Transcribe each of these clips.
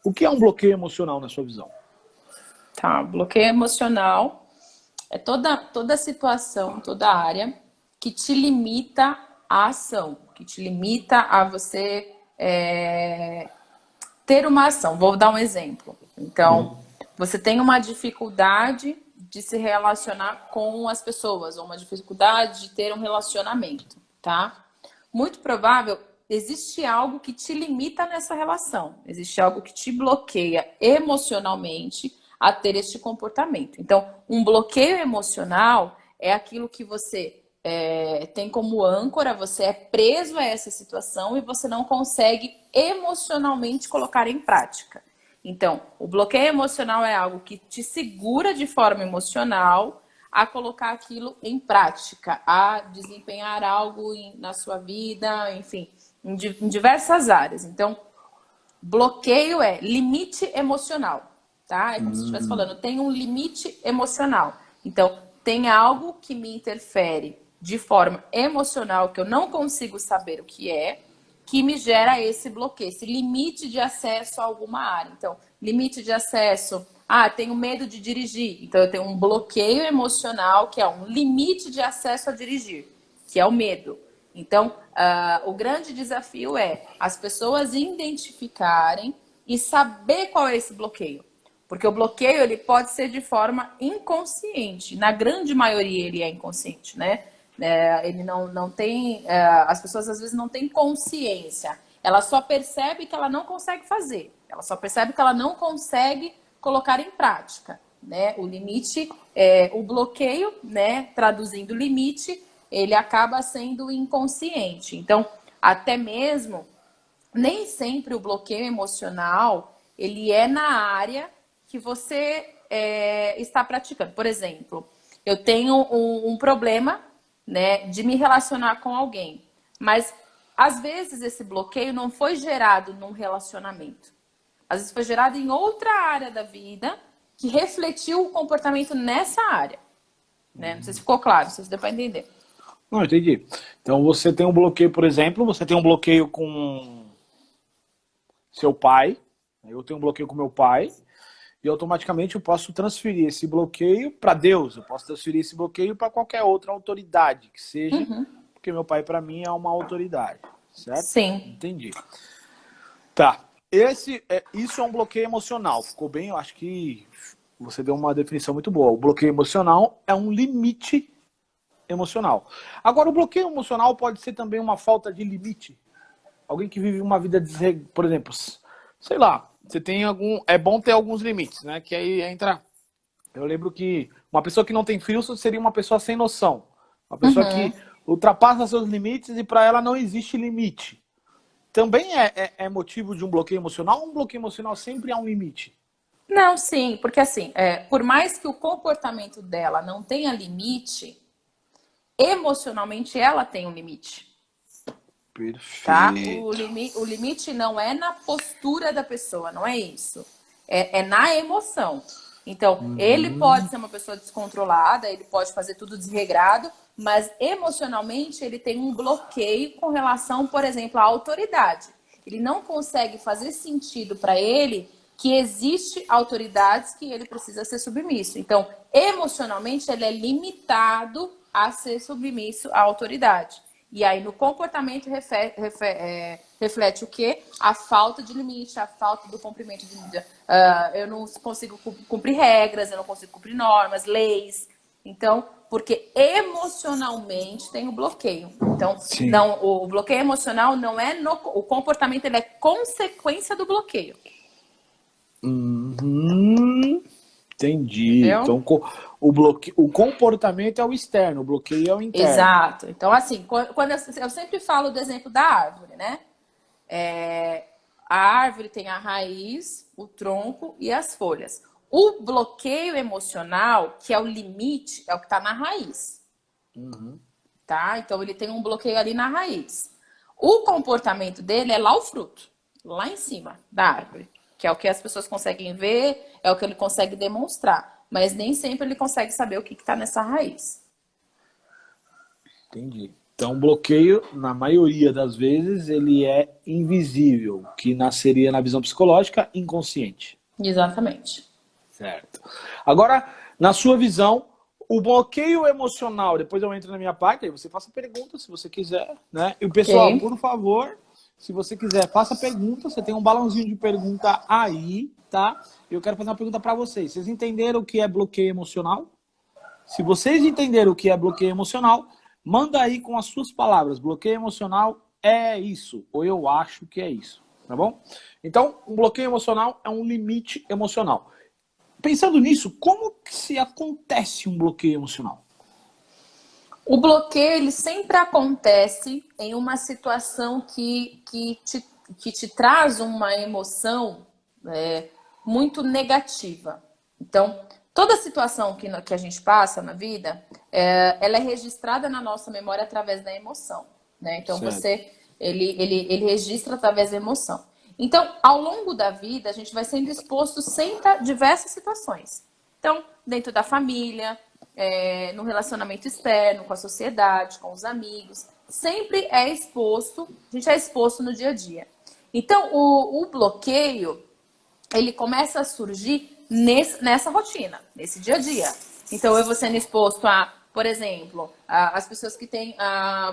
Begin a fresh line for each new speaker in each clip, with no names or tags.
O que é um bloqueio emocional na sua visão?
Tá, bloqueio emocional é toda situação, toda área que te limita à ação, que te limita a você ter uma ação. Vou dar um exemplo. Então, você tem uma dificuldade de se relacionar com as pessoas, ou uma dificuldade de ter um relacionamento, tá? Muito provável, existe algo que te limita nessa relação, existe algo que te bloqueia emocionalmente a ter este comportamento. Então, um bloqueio emocional é aquilo que você tem como âncora, você é preso a essa situação e você não consegue emocionalmente colocar em prática. Então, o bloqueio emocional é algo que te segura de forma emocional a colocar aquilo em prática, a desempenhar algo na sua vida, enfim, em diversas áreas. Então, bloqueio é limite emocional, tá? É como se eu estivesse falando, tem um limite emocional. Então, tem algo que me interfere de forma emocional que eu não consigo saber o que me gera esse bloqueio, esse limite de acesso a alguma área. Então, limite de acesso, tenho medo de dirigir. Então, eu tenho um bloqueio emocional, que é um limite de acesso a dirigir, que é o medo. Então, o grande desafio é as pessoas identificarem e saber qual é esse bloqueio. Porque o bloqueio ele pode ser de forma inconsciente. Na grande maioria ele é inconsciente, né? Ele não tem... as pessoas às vezes não têm consciência. Ela só percebe que ela não consegue fazer. Ela só percebe que ela não consegue colocar em prática, né? O limite, o bloqueio, né? Traduzindo limite, ele acaba sendo inconsciente. Então, até mesmo, nem sempre o bloqueio emocional, ele é na área que você está praticando. Por exemplo, eu tenho um problema, né, de me relacionar com alguém, mas às vezes esse bloqueio não foi gerado num relacionamento. Às vezes foi gerado em outra área da vida que refletiu o comportamento nessa área. Né? Não sei se ficou claro, não sei se deu para entender.
Não, entendi. Então você tem um bloqueio, por exemplo, você tem um bloqueio com seu pai, eu tenho um bloqueio com meu pai, e automaticamente eu posso transferir esse bloqueio para Deus, eu posso transferir esse bloqueio para qualquer outra autoridade que seja, porque meu pai para mim é uma autoridade, certo?
Sim.
Entendi. Tá. Isso é um bloqueio emocional. Ficou bem? Eu acho que você deu uma definição muito boa. O bloqueio emocional é um limite emocional. Agora, o bloqueio emocional pode ser também uma falta de limite. Alguém que vive uma vida desregrada, por exemplo, sei lá, você tem algum. É bom ter alguns limites, né? Que aí entra. Eu lembro que uma pessoa que não tem filtro seria uma pessoa sem noção. Uma pessoa que ultrapassa seus limites e para ela não existe limite. Também é motivo de um bloqueio emocional? Um bloqueio emocional sempre há um limite?
Não, sim, porque assim, por mais que o comportamento dela não tenha limite, emocionalmente ela tem um limite, tá?
Perfeito.
O limite não é na postura da pessoa, não é isso. É na emoção. Então, ele pode ser uma pessoa descontrolada, ele pode fazer tudo desregrado, mas emocionalmente ele tem um bloqueio com relação, por exemplo, à autoridade. Ele não consegue fazer sentido para ele que existe autoridades que ele precisa ser submisso. Então, emocionalmente ele é limitado a ser submisso à autoridade. E aí no comportamento reflete o quê? A falta de limite, a falta do cumprimento de eu não consigo cumprir regras, eu não consigo cumprir normas, leis. Então, porque emocionalmente tem o bloqueio. Então,
Sim.
não, o bloqueio emocional não é o comportamento, ele é consequência do bloqueio.
Entendi.
Entendeu?
Então, o comportamento é o externo, o bloqueio é o interno.
Exato. Então, assim, quando eu sempre falo do exemplo da árvore, né? A árvore tem a raiz, o tronco e as folhas. O bloqueio emocional, que é o limite, é o que está na raiz, tá? Então, ele tem um bloqueio ali na raiz. O comportamento dele é lá o fruto, lá em cima da árvore, que é o que as pessoas conseguem ver, é o que ele consegue demonstrar, mas nem sempre ele consegue saber o que está nessa raiz.
Entendi. Então, bloqueio, na maioria das vezes, ele é invisível, que seria, na visão psicológica, inconsciente.
Exatamente.
Certo. Agora, na sua visão, o bloqueio emocional, depois eu entro na minha parte, aí você faça pergunta se você quiser, né? E o pessoal,
Ok.
por favor, se você quiser, faça pergunta. Você tem um balãozinho de pergunta aí, tá? Eu quero fazer uma pergunta para vocês. Vocês entenderam o que é bloqueio emocional? Se vocês entenderam o que é bloqueio emocional, manda aí com as suas palavras. Bloqueio emocional é isso, ou eu acho que é isso, tá bom? Então, um bloqueio emocional é um limite emocional. Pensando nisso, como que se acontece um bloqueio emocional?
O bloqueio, ele sempre acontece em uma situação que te traz uma emoção muito negativa. Então, toda situação que a gente passa na vida, ela é registrada na nossa memória através da emoção, né? Então,
Certo.
ele registra através da emoção. Então, ao longo da vida, a gente vai sendo exposto sempre a diversas situações. Então, dentro da família, no relacionamento externo, com a sociedade, com os amigos, sempre é exposto, a gente é exposto no dia a dia. Então, o bloqueio, ele começa a surgir nessa rotina, nesse dia a dia. Então, eu vou sendo exposto a, por exemplo, as pessoas que têm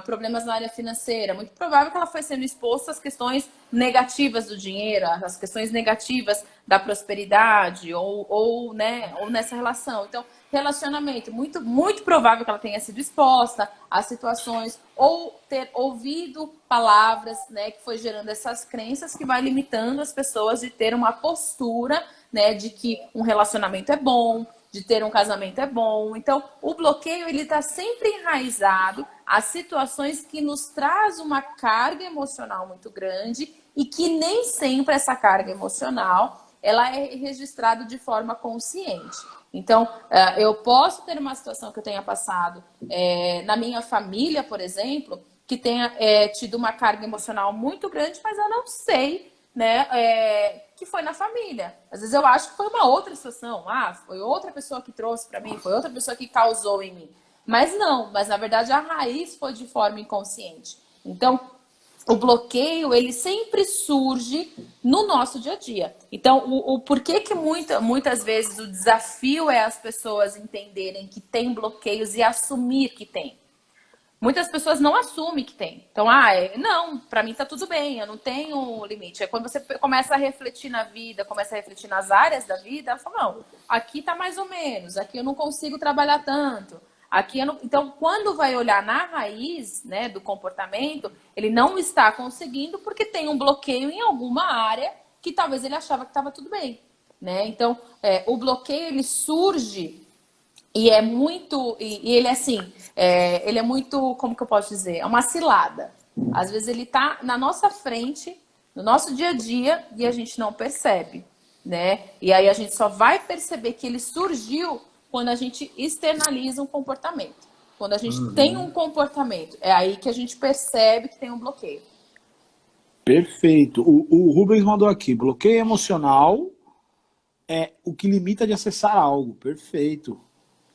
problemas na área financeira. Muito provável que ela foi sendo exposta às questões negativas do dinheiro, às questões negativas da prosperidade ou nessa relação. Então, relacionamento, muito provável que ela tenha sido exposta a situações ou ter ouvido palavras, né, que foi gerando essas crenças que vai limitando as pessoas de ter uma postura, né, de que um relacionamento é bom, de ter um casamento é bom. Então, o bloqueio, ele está sempre enraizado a situações que nos traz uma carga emocional muito grande e que nem sempre essa carga emocional ela é registrada de forma consciente. Então, eu posso ter uma situação que eu tenha passado na minha família, por exemplo, que tenha tido uma carga emocional muito grande, mas eu não sei, né, que foi na família. Às vezes eu acho que foi uma outra situação. Foi outra pessoa que trouxe para mim, foi outra pessoa que causou em mim. Mas não, mas na verdade a raiz foi de forma inconsciente. Então, o bloqueio, ele sempre surge no nosso dia a dia. Então, o porquê que muitas vezes o desafio é as pessoas entenderem que tem bloqueios e assumir que tem. Muitas pessoas não assumem que tem. Então, não, para mim tá tudo bem, eu não tenho limite. É quando você começa a refletir na vida, começa a refletir nas áreas da vida, ela fala, não, aqui tá mais ou menos, aqui eu não consigo trabalhar tanto. Aqui eu não... Então, quando vai olhar na raiz, né, do comportamento, ele não está conseguindo porque tem um bloqueio em alguma área que talvez ele achava que estava tudo bem, né? Então, o bloqueio, ele surge e é muito... E ele, assim, ele é muito... Como que eu posso dizer? É uma cilada. Às vezes ele está na nossa frente, no nosso dia a dia, e a gente não percebe, né? E aí a gente só vai perceber que ele surgiu quando a gente externaliza um comportamento. Quando a gente tem um comportamento, é aí que a gente percebe que tem um bloqueio.
Perfeito. O Rubens mandou aqui, bloqueio emocional é o que limita de acessar algo. Perfeito.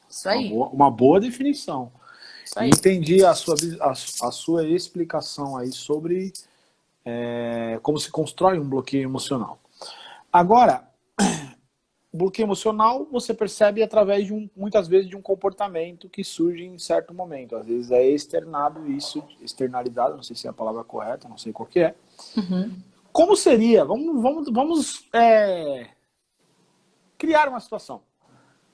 Isso aí.
Uma boa definição.
Isso
E
aí.
entendi a sua explicação aí sobre como se constrói um bloqueio emocional. Agora, o bloqueio emocional você percebe através muitas vezes de um comportamento que surge em certo momento. Às vezes é externado isso, externalizado, não sei se é a palavra correta, não sei qual que é. Como seria? Vamos criar uma situação.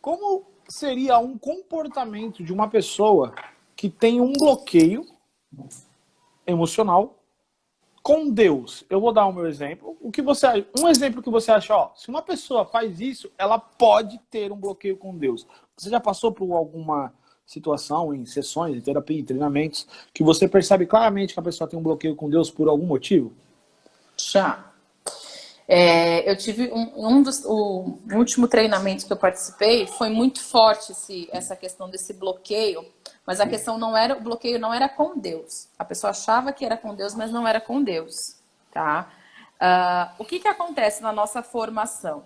Como seria um comportamento de uma pessoa que tem um bloqueio emocional com Deus? Eu vou dar o meu exemplo. Um exemplo que você acha, se uma pessoa faz isso, ela pode ter um bloqueio com Deus. Você já passou por alguma situação em sessões de terapia, em treinamentos, que você percebe claramente que a pessoa tem um bloqueio com Deus por algum motivo?
Já. Eu tive o último treinamento que eu participei, foi muito forte essa questão desse bloqueio, mas a questão não era, o bloqueio não era com Deus. A pessoa achava que era com Deus, mas não era com Deus, tá? O que acontece na nossa formação?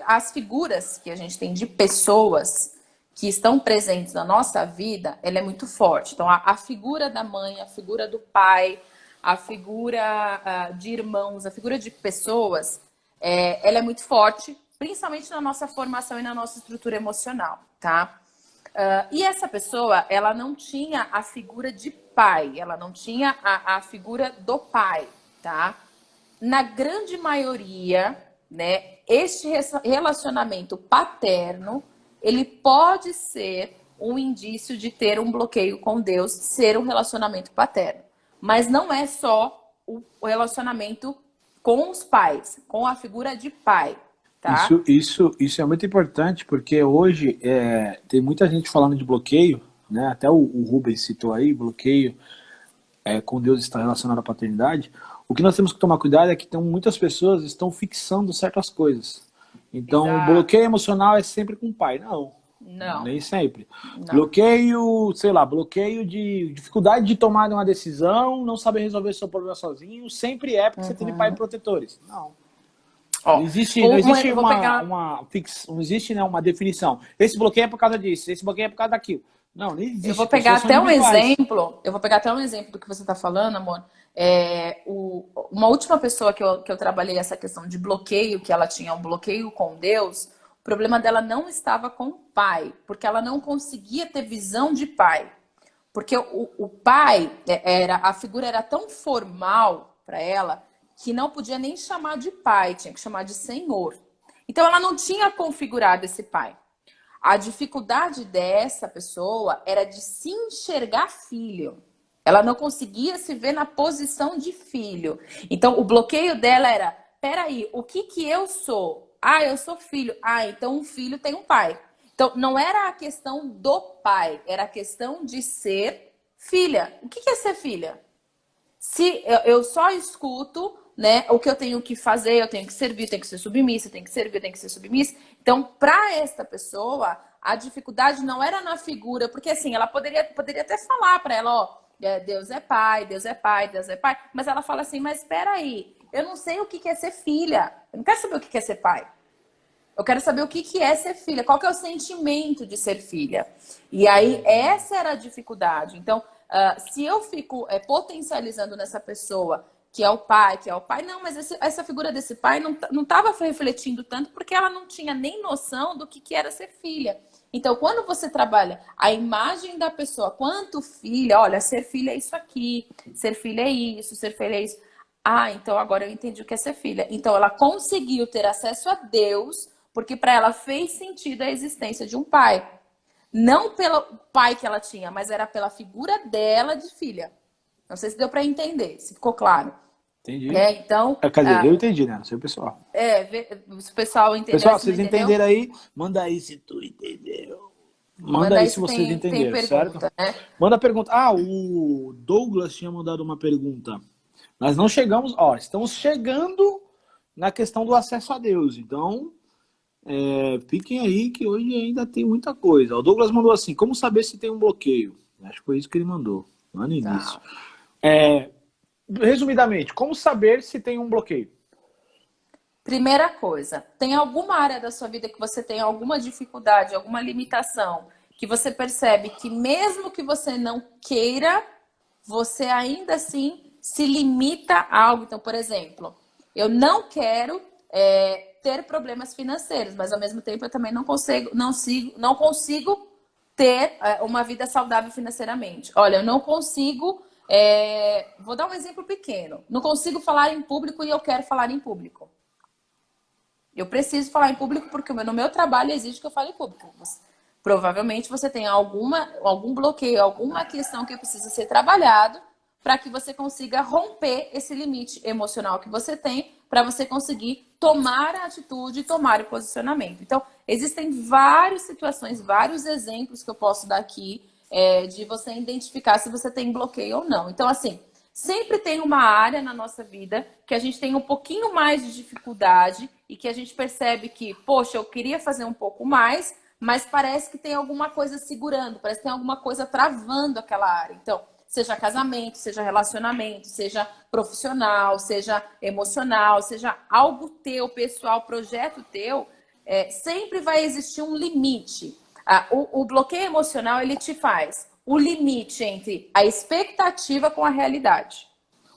As figuras que a gente tem de pessoas que estão presentes na nossa vida, ela é muito forte. Então, a figura da mãe, a figura do pai, a figura de irmãos, a figura de pessoas, ela é muito forte, principalmente na nossa formação e na nossa estrutura emocional, tá? E essa pessoa, ela não tinha a figura de pai, ela não tinha a figura do pai, tá? Na grande maioria, né, este relacionamento paterno, ele pode ser um indício de ter um bloqueio com Deus, ser um relacionamento paterno. Mas não é só o relacionamento com os pais, com a figura de pai, tá?
Isso é muito importante, porque hoje tem muita gente falando de bloqueio, né? Até o Rubens citou aí, bloqueio com Deus está relacionado à paternidade. O que nós temos que tomar cuidado é que muitas pessoas estão fixando certas coisas. Então, o
Exato.
bloqueio emocional é sempre com o pai. Não,
Não.
nem sempre.
Não.
Bloqueio, sei lá, bloqueio de dificuldade de tomar uma decisão, não saber resolver seu problema sozinho, sempre é porque você teve pais protetores. Não.
Ó,
Não existe não existe, né, uma definição. Esse bloqueio é por causa disso, esse bloqueio é por causa daquilo. Não, nem existe.
Eu vou pegar
Pessoas são
até um
individuais.
exemplo. Eu vou pegar até um exemplo do que você está falando, amor. Uma última pessoa que eu trabalhei essa questão de bloqueio, que ela tinha um bloqueio com Deus, o problema dela não estava com o pai, porque ela não conseguia ter visão de pai. Porque o pai, a figura era tão formal para ela, que não podia nem chamar de pai, tinha que chamar de senhor. Então ela não tinha configurado esse pai. A dificuldade dessa pessoa era de se enxergar filho. Ela não conseguia se ver na posição de filho. Então, o bloqueio dela era, peraí, o que eu sou? Ah, eu sou filho. Ah, então um filho tem um pai. Então, não era a questão do pai, era a questão de ser filha. O que é ser filha? Se eu só escuto, né, o que eu tenho que fazer, eu tenho que servir, eu tenho que ser submissa, eu tenho que servir, eu tenho que ser submissa. Então, para esta pessoa, a dificuldade não era na figura, porque assim, ela poderia até falar para ela, ó, Deus é pai, Deus é pai, Deus é pai, mas ela fala assim, mas espera aí, eu não sei o que é ser filha, eu não quero saber o que é ser pai. Eu quero saber o que é ser filha, qual que é o sentimento de ser filha. E aí, essa era a dificuldade. Então, se eu fico potencializando nessa pessoa que é o pai, não, mas essa figura desse pai não estava refletindo tanto porque ela não tinha nem noção do que era ser filha. Então, quando você trabalha a imagem da pessoa quanto filha, olha, ser filha é isso aqui, ser filha é isso, ser filha é isso. Ah, então agora eu entendi o que é ser filha. Então, ela conseguiu ter acesso a Deus porque para ela fez sentido a existência de um pai. Não pelo pai que ela tinha, mas era pela figura dela de filha. Não sei se deu para entender, se ficou claro.
Entendi.
Então,
quer dizer, eu entendi, né? Não sei o pessoal.
Se o pessoal entendeu.
Pessoal, vocês entenderam aí? Manda aí se tu entendeu. Manda aí se vocês entenderam,
tem pergunta,
certo?
né?
Manda pergunta. Ah, o Douglas tinha mandado uma pergunta. Nós não chegamos, estamos chegando na questão do acesso a Deus. Então, fiquem aí que hoje ainda tem muita coisa. O Douglas mandou assim, como saber se tem um bloqueio? Acho que foi isso que ele mandou, lá no início. Resumidamente, como saber se tem um bloqueio?
Primeira coisa, tem alguma área da sua vida que você tem alguma dificuldade, alguma limitação, que você percebe que mesmo que você não queira, você ainda assim se limita a algo. Então, por exemplo, eu não quero ter problemas financeiros, mas ao mesmo tempo eu também não consigo ter uma vida saudável financeiramente. Olha, eu não consigo, vou dar um exemplo pequeno, não consigo falar em público e eu quero falar em público. Eu preciso falar em público porque no meu trabalho exige que eu fale em público. Provavelmente você tem algum bloqueio, alguma questão que precisa ser trabalhado para que você consiga romper esse limite emocional que você tem, para você conseguir tomar a atitude e tomar o posicionamento. Então, existem várias situações, vários exemplos que eu posso dar aqui de você identificar se você tem bloqueio ou não. Então, assim, sempre tem uma área na nossa vida que a gente tem um pouquinho mais de dificuldade e que a gente percebe que, poxa, eu queria fazer um pouco mais, mas parece que tem alguma coisa segurando, parece que tem alguma coisa travando aquela área. Então, seja casamento, seja relacionamento, seja profissional, seja emocional, seja algo teu, pessoal, projeto teu, sempre vai existir um limite. O bloqueio emocional, ele te faz o limite entre a expectativa com a realidade.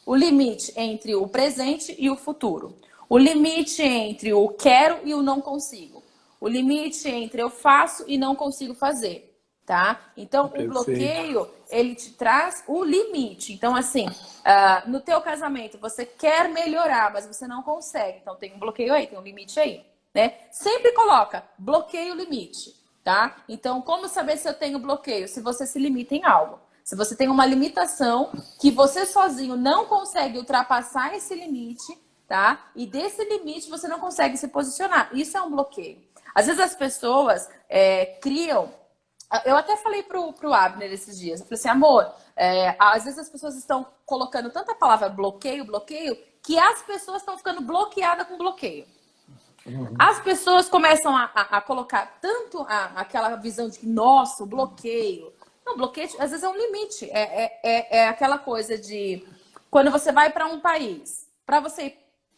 O limite entre o presente e o futuro. O limite entre o quero e o não consigo. O limite entre eu faço e não consigo fazer, tá? Então, o bloqueio, ele te traz o limite. Então, assim, no teu casamento, você quer melhorar, mas você não consegue. Então, tem um bloqueio aí, tem um limite aí, né? Sempre coloca bloqueio limite, tá? Então, como saber se eu tenho bloqueio? Se você se limita em algo. Se você tem uma limitação que você sozinho não consegue ultrapassar esse limite, tá? E desse limite você não consegue se posicionar. Isso é um bloqueio. Às vezes as pessoas criam... Eu até falei pro Abner esses dias. Eu falei assim, amor, às vezes as pessoas estão colocando tanta palavra bloqueio, bloqueio, que as pessoas estão ficando bloqueadas com bloqueio. As pessoas começam a colocar tanto aquela visão de que, nossa, o bloqueio. Não, bloqueio às vezes é um limite. É aquela coisa de quando você vai para um país, para você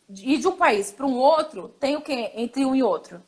ir de um país para um outro, tem o quê entre um e outro?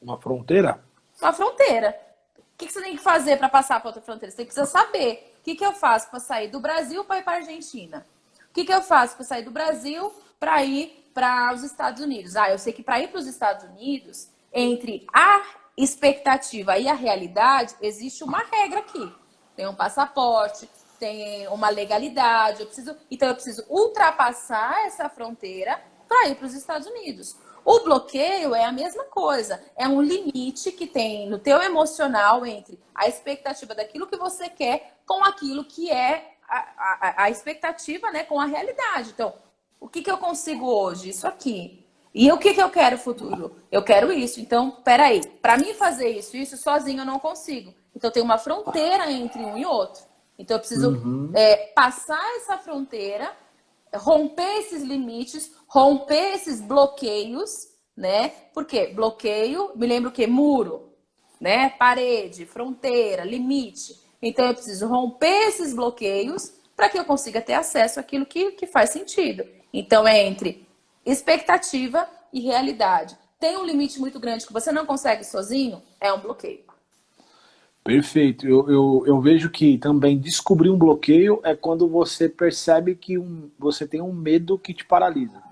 Uma fronteira?
Uma fronteira. O que você tem que fazer para passar para outra fronteira? Você precisa saber o que eu faço para sair do Brasil para ir para a Argentina. O que eu faço para sair do Brasil para ir para os Estados Unidos? Eu sei que para ir para os Estados Unidos, entre a expectativa e a realidade, existe uma regra aqui. Tem um passaporte, tem uma legalidade. Então eu preciso ultrapassar essa fronteira para ir para os Estados Unidos. O bloqueio é a mesma coisa. É um limite que tem no teu emocional entre a expectativa daquilo que você quer com aquilo que é a expectativa, né, com a realidade. Então, o que eu consigo hoje? Isso aqui. E o que eu quero no futuro? Eu quero isso. Então, peraí. Para mim fazer isso sozinho eu não consigo. Então, tem uma fronteira entre um e outro. Então, eu preciso passar essa fronteira, romper esses limites, romper esses bloqueios, né? Por quê? Bloqueio, me lembra o quê? Muro, né? Parede, fronteira, limite. Então, eu preciso romper esses bloqueios para que eu consiga ter acesso àquilo que faz sentido. Então, é entre expectativa e realidade. Tem um limite muito grande que você não consegue sozinho, é um bloqueio.
Perfeito. Eu vejo que também descobrir um bloqueio é quando você percebe que você tem um medo que te paralisa.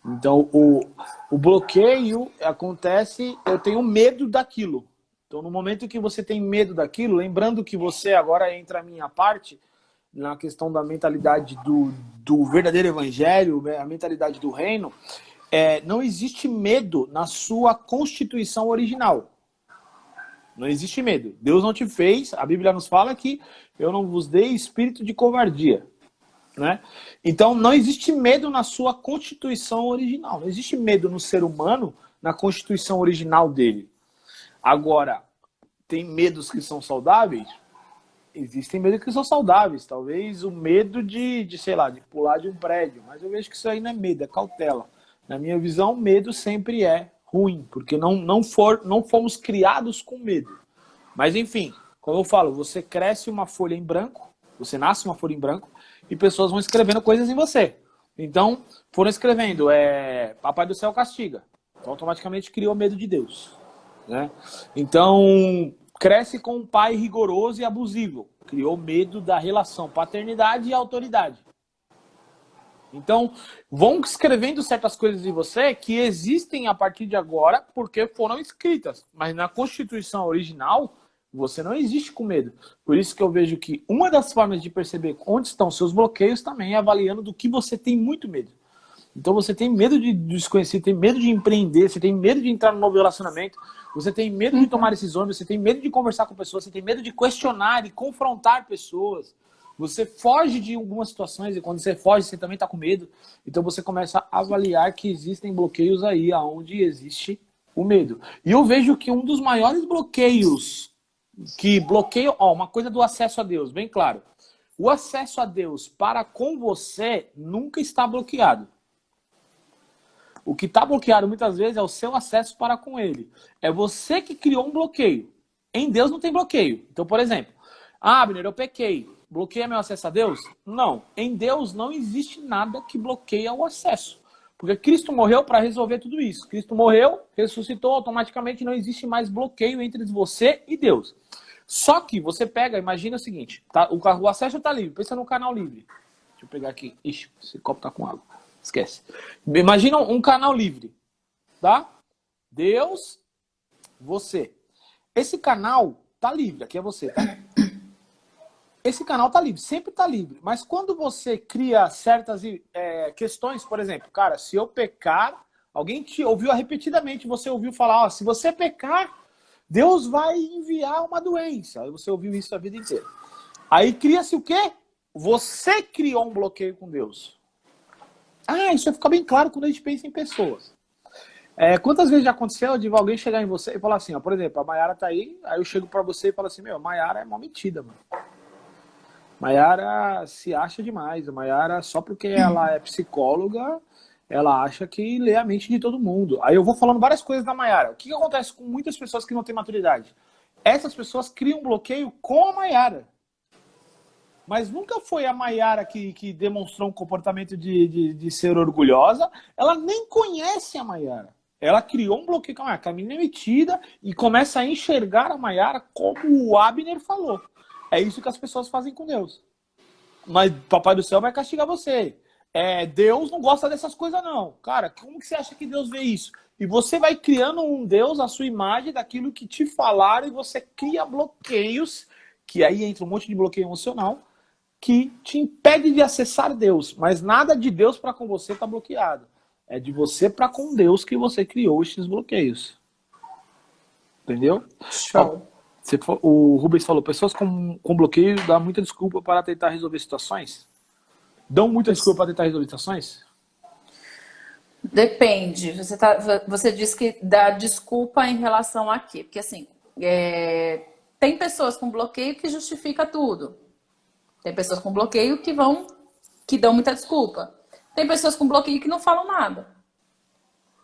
Então, o bloqueio acontece, eu tenho medo daquilo. Então, no momento que você tem medo daquilo, lembrando que você, agora entra a minha parte, na questão da mentalidade do verdadeiro evangelho, a mentalidade do reino, não existe medo na sua constituição original. Não existe medo. Deus não te fez, a Bíblia nos fala que eu não vos dei espírito de covardia. Né? Então, não existe medo na sua constituição original. Não existe medo no ser humano na constituição original dele. Agora, tem medos que são saudáveis? Existem medos que são saudáveis. Talvez o medo sei lá, de pular de um prédio. Mas eu vejo que isso aí não é medo, é cautela. Na minha visão, medo sempre é ruim, porque não fomos criados com medo. Mas enfim, como eu falo, você cresce uma folha em branco, você nasce uma folha em branco, e pessoas vão escrevendo coisas em você. Então, foram escrevendo, Papai do Céu castiga. Então, automaticamente criou medo de Deus. Né? Então, cresce com um pai rigoroso e abusivo. Criou medo da relação paternidade e autoridade. Então, vão escrevendo certas coisas em você que existem a partir de agora porque foram escritas. Mas na Constituição original, você não existe com medo. Por isso que eu vejo que uma das formas de perceber onde estão seus bloqueios também é avaliando do que você tem muito medo. Então você tem medo de desconhecer, tem medo de empreender, você tem medo de entrar num novo relacionamento, você tem medo de tomar decisões, você tem medo de conversar com pessoas, você tem medo de questionar e confrontar pessoas. Você foge de algumas situações e quando você foge, você também está com medo. Então você começa a avaliar que existem bloqueios aí onde existe o medo. E eu vejo que um dos maiores bloqueios que bloqueiam, uma coisa do acesso a Deus, bem claro. O acesso a Deus para com você nunca está bloqueado. O que está bloqueado muitas vezes é o seu acesso para com Ele. É você que criou um bloqueio. Em Deus não tem bloqueio. Então, por exemplo, Abner, eu pequei. Bloqueia meu acesso a Deus? Não. Em Deus não existe nada que bloqueia o acesso. Porque Cristo morreu para resolver tudo isso. Cristo morreu, ressuscitou, automaticamente não existe mais bloqueio entre você e Deus. Só que você pega, imagina o seguinte, tá? O acesso está livre, pensa no canal livre. Deixa eu pegar aqui. Ixi, esse copo tá com água. Esquece. Imagina um canal livre, tá? Deus, você. Esse canal tá livre, aqui é você, tá? Esse canal tá livre, sempre tá livre. Mas quando você cria certas questões, por exemplo, cara, se eu pecar, alguém te ouviu repetidamente, você ouviu falar, ó, se você pecar, Deus vai enviar uma doença. Aí você ouviu isso a vida inteira. Aí cria-se o quê? Você criou um bloqueio com Deus. Ah, isso vai ficar bem claro quando a gente pensa em pessoas. Quantas vezes já aconteceu de alguém chegar em você e falar assim, ó, por exemplo, a Mayara tá aí eu chego pra você e falo assim, meu, a Mayara é mó metida, mano. Mayara se acha demais. A Mayara, só porque ela é psicóloga, ela acha que lê a mente de todo mundo. Aí eu vou falando várias coisas da Mayara. O que acontece com muitas pessoas que não têm maturidade? Essas pessoas criam um bloqueio com a Mayara. Mas nunca foi a Mayara que demonstrou um comportamento de ser orgulhosa. Ela nem conhece a Mayara. Ela criou um bloqueio com a Mayara. A menina é metida e começa a enxergar a Mayara como o Abner falou. É isso que as pessoas fazem com Deus. Mas Papai do Céu vai castigar você. Deus não gosta dessas coisas, não. Cara, como que você acha que Deus vê isso? E você vai criando um Deus à sua imagem, daquilo que te falaram, e você cria bloqueios, que aí entra um monte de bloqueio emocional, que te impede de acessar Deus. Mas nada de Deus para com você está bloqueado. É de você para com Deus que você criou esses bloqueios. Entendeu?
Show.
O Rubens falou, pessoas com bloqueio dão muita desculpa para tentar resolver situações? Dão muita desculpa para tentar resolver situações?
Depende. Você disse que dá desculpa em relação a quê? Porque assim, tem pessoas com bloqueio que justifica tudo. Tem pessoas com bloqueio que dão muita desculpa. Tem pessoas com bloqueio que não falam nada.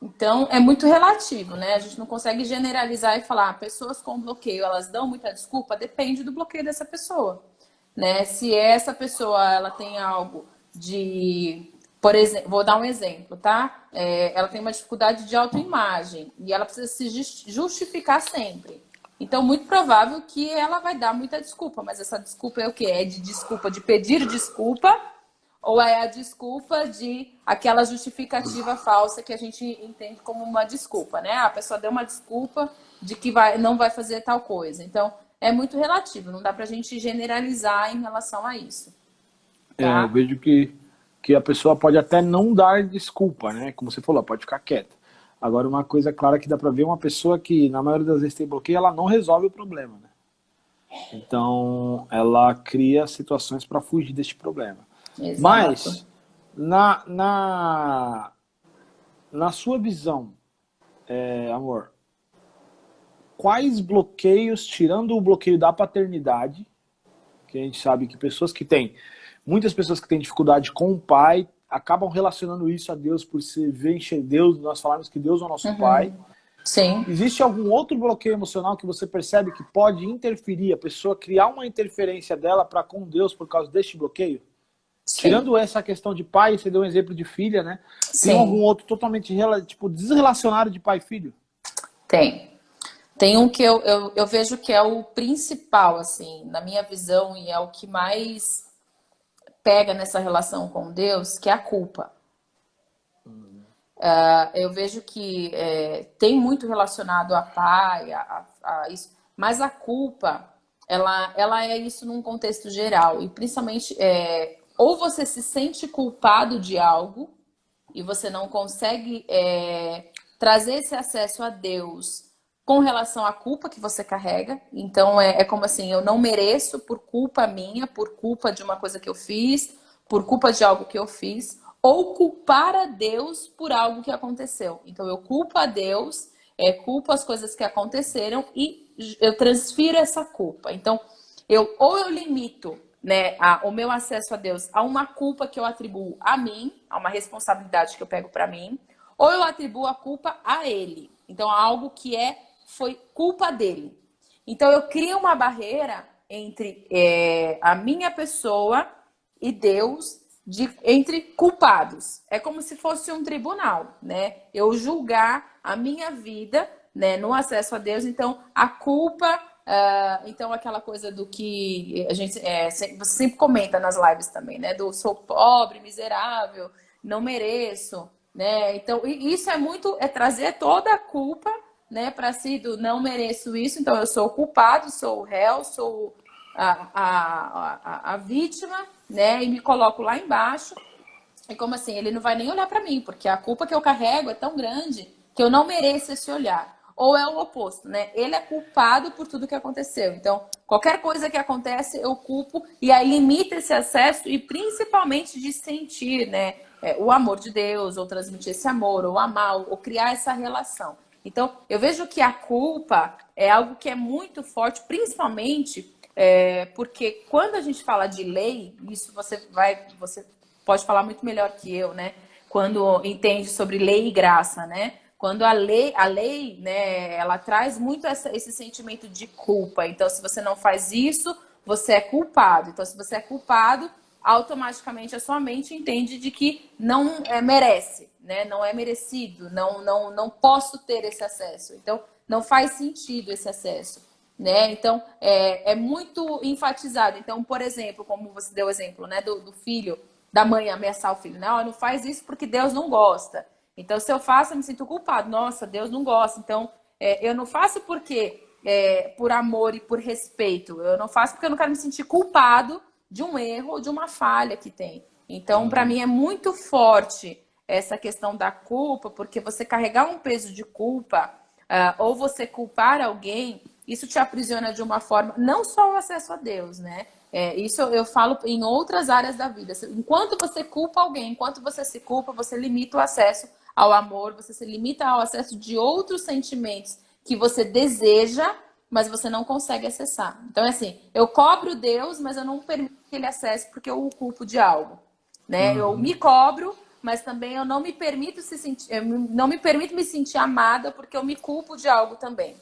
Então, é muito relativo, né? A gente não consegue generalizar e falar, pessoas com bloqueio, elas dão muita desculpa? Depende do bloqueio dessa pessoa, né? Se essa pessoa, ela tem algo de... Por exemplo, vou dar um exemplo, tá? Ela tem uma dificuldade de autoimagem e ela precisa se justificar sempre. Então, muito provável que ela vai dar muita desculpa, mas essa desculpa é o quê? É de desculpa, de pedir desculpa, ou é a desculpa de aquela justificativa falsa que a gente entende como uma desculpa, né? A pessoa deu uma desculpa de que não vai fazer tal coisa. Então, é muito relativo, não dá pra gente generalizar em relação a isso. Tá?
Eu vejo que a pessoa pode até não dar desculpa, né? Como você falou, pode ficar quieta. Agora, uma coisa clara que dá pra ver, uma pessoa que, na maioria das vezes, tem bloqueio, ela não resolve o problema, né? Então, ela cria situações para fugir deste problema.
Exato.
Mas, na sua visão, amor, quais bloqueios, tirando o bloqueio da paternidade, que a gente sabe que muitas pessoas que têm dificuldade com o pai, acabam relacionando isso a Deus por se ver em Deus, nós falamos que Deus é o nosso pai.
Sim.
Existe algum outro bloqueio emocional que você percebe que pode interferir, a pessoa criar uma interferência dela para com Deus por causa deste bloqueio? Sim. Tirando essa questão de pai, você deu um exemplo de filha, né?
Sim.
Tem algum outro totalmente desrelacionado de pai e filho?
Tem um que eu vejo que é o principal, assim, na minha visão, e é o que mais pega nessa relação com Deus, que é a culpa. Eu vejo que tem muito relacionado a pai, a isso, mas a culpa, ela é isso num contexto geral, e principalmente, ou você se sente culpado de algo, e você não consegue trazer esse acesso a Deus com relação à culpa que você carrega. Então, é como assim, eu não mereço por culpa minha, por culpa de uma coisa que eu fiz, por culpa de algo que eu fiz, ou culpar a Deus por algo que aconteceu. Então, eu culpo a Deus, culpo as coisas que aconteceram e eu transfiro essa culpa. Então, ou eu limito, né, o meu acesso a Deus a uma culpa que eu atribuo a mim, a uma responsabilidade que eu pego para mim, ou eu atribuo a culpa a Ele. Então, a algo que foi culpa dele. Então, eu crio uma barreira entre a minha pessoa e Deus, entre culpados. É como se fosse um tribunal, né? Eu julgar a minha vida, né, no acesso a Deus. Então, a culpa, então aquela coisa do que a gente você sempre comenta nas lives também, né? Do sou pobre, miserável, não mereço, né? Então, isso é trazer toda a culpa, né, para si do não mereço isso, então eu sou o culpado, sou o réu, sou a vítima, né? E me coloco lá embaixo. E como assim? Ele não vai nem olhar para mim, porque a culpa que eu carrego é tão grande que eu não mereço esse olhar. Ou é o oposto, né? Ele é culpado por tudo que aconteceu. Então, qualquer coisa que acontece, eu culpo e aí limita esse acesso e principalmente de sentir, né, o amor de Deus, ou transmitir esse amor, ou amar, ou criar essa relação. Então, eu vejo que a culpa é algo que é muito forte, principalmente porque quando a gente fala de lei, isso você pode falar muito melhor que eu, né? Quando entende sobre lei e graça, né? Quando a lei, né, ela traz muito esse sentimento de culpa. Então, se você não faz isso, você é culpado. Então, se você é culpado, automaticamente a sua mente entende de que não merece, né? Não é merecido, não posso ter esse acesso. Então, não faz sentido esse acesso, né? Então, é muito enfatizado. Então, por exemplo, como você deu o exemplo, né, do filho, da mãe ameaçar o filho, não faz isso porque Deus não gosta. Então, se eu faço, eu me sinto culpado. Nossa, Deus não gosta. Então, eu não faço porque por amor e por respeito. Eu não faço porque eu não quero me sentir culpado de um erro ou de uma falha que tem. Então, para mim é muito forte essa questão da culpa, porque você carregar um peso de culpa, ou você culpar alguém, isso te aprisiona de uma forma, não só o acesso a Deus, né? Isso eu falo em outras áreas da vida. Enquanto você culpa alguém, enquanto você se culpa, você limita o acesso ao amor, você se limita ao acesso de outros sentimentos que você deseja, mas você não consegue acessar. Então, é assim, eu cobro Deus, mas eu não permito que ele acesse porque eu o culpo de algo, né? Eu me cobro, mas também eu não me permito não me permito me sentir amada porque eu me culpo de algo também.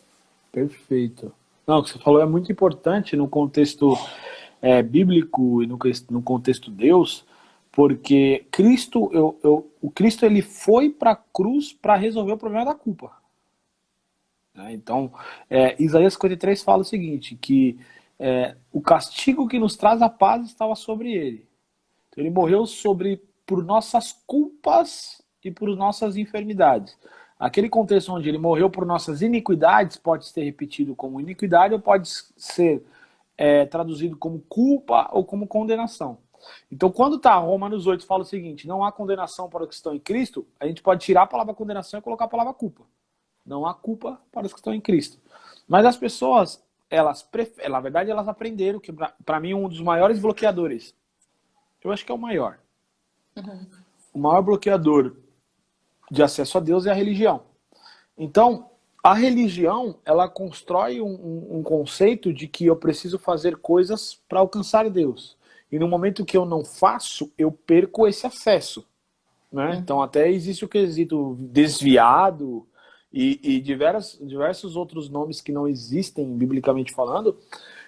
Perfeito. Não, o que você falou é muito importante no contexto bíblico e no contexto Deus, porque Cristo, o Cristo ele foi para a cruz para resolver o problema da culpa. Então, Isaías 53 fala o seguinte, que o castigo que nos traz a paz estava sobre ele. Então, ele morreu por nossas culpas e por nossas enfermidades. Aquele contexto onde ele morreu por nossas iniquidades pode ser repetido como iniquidade ou pode ser traduzido como culpa ou como condenação. Então, quando está Romanos 8 fala o seguinte, não há condenação para os que estão em Cristo, a gente pode tirar a palavra condenação e colocar a palavra culpa. Não há culpa para os que estão em Cristo. Mas as pessoas, na verdade, elas aprenderam que, para mim, um dos maiores bloqueadores, eu acho que é o maior. O maior bloqueador de acesso a Deus é a religião. Então, a religião, ela constrói um conceito de que eu preciso fazer coisas para alcançar Deus. E no momento que eu não faço, eu perco esse acesso. Né? Então, até existe o quesito desviado e diversos outros nomes que não existem, biblicamente falando,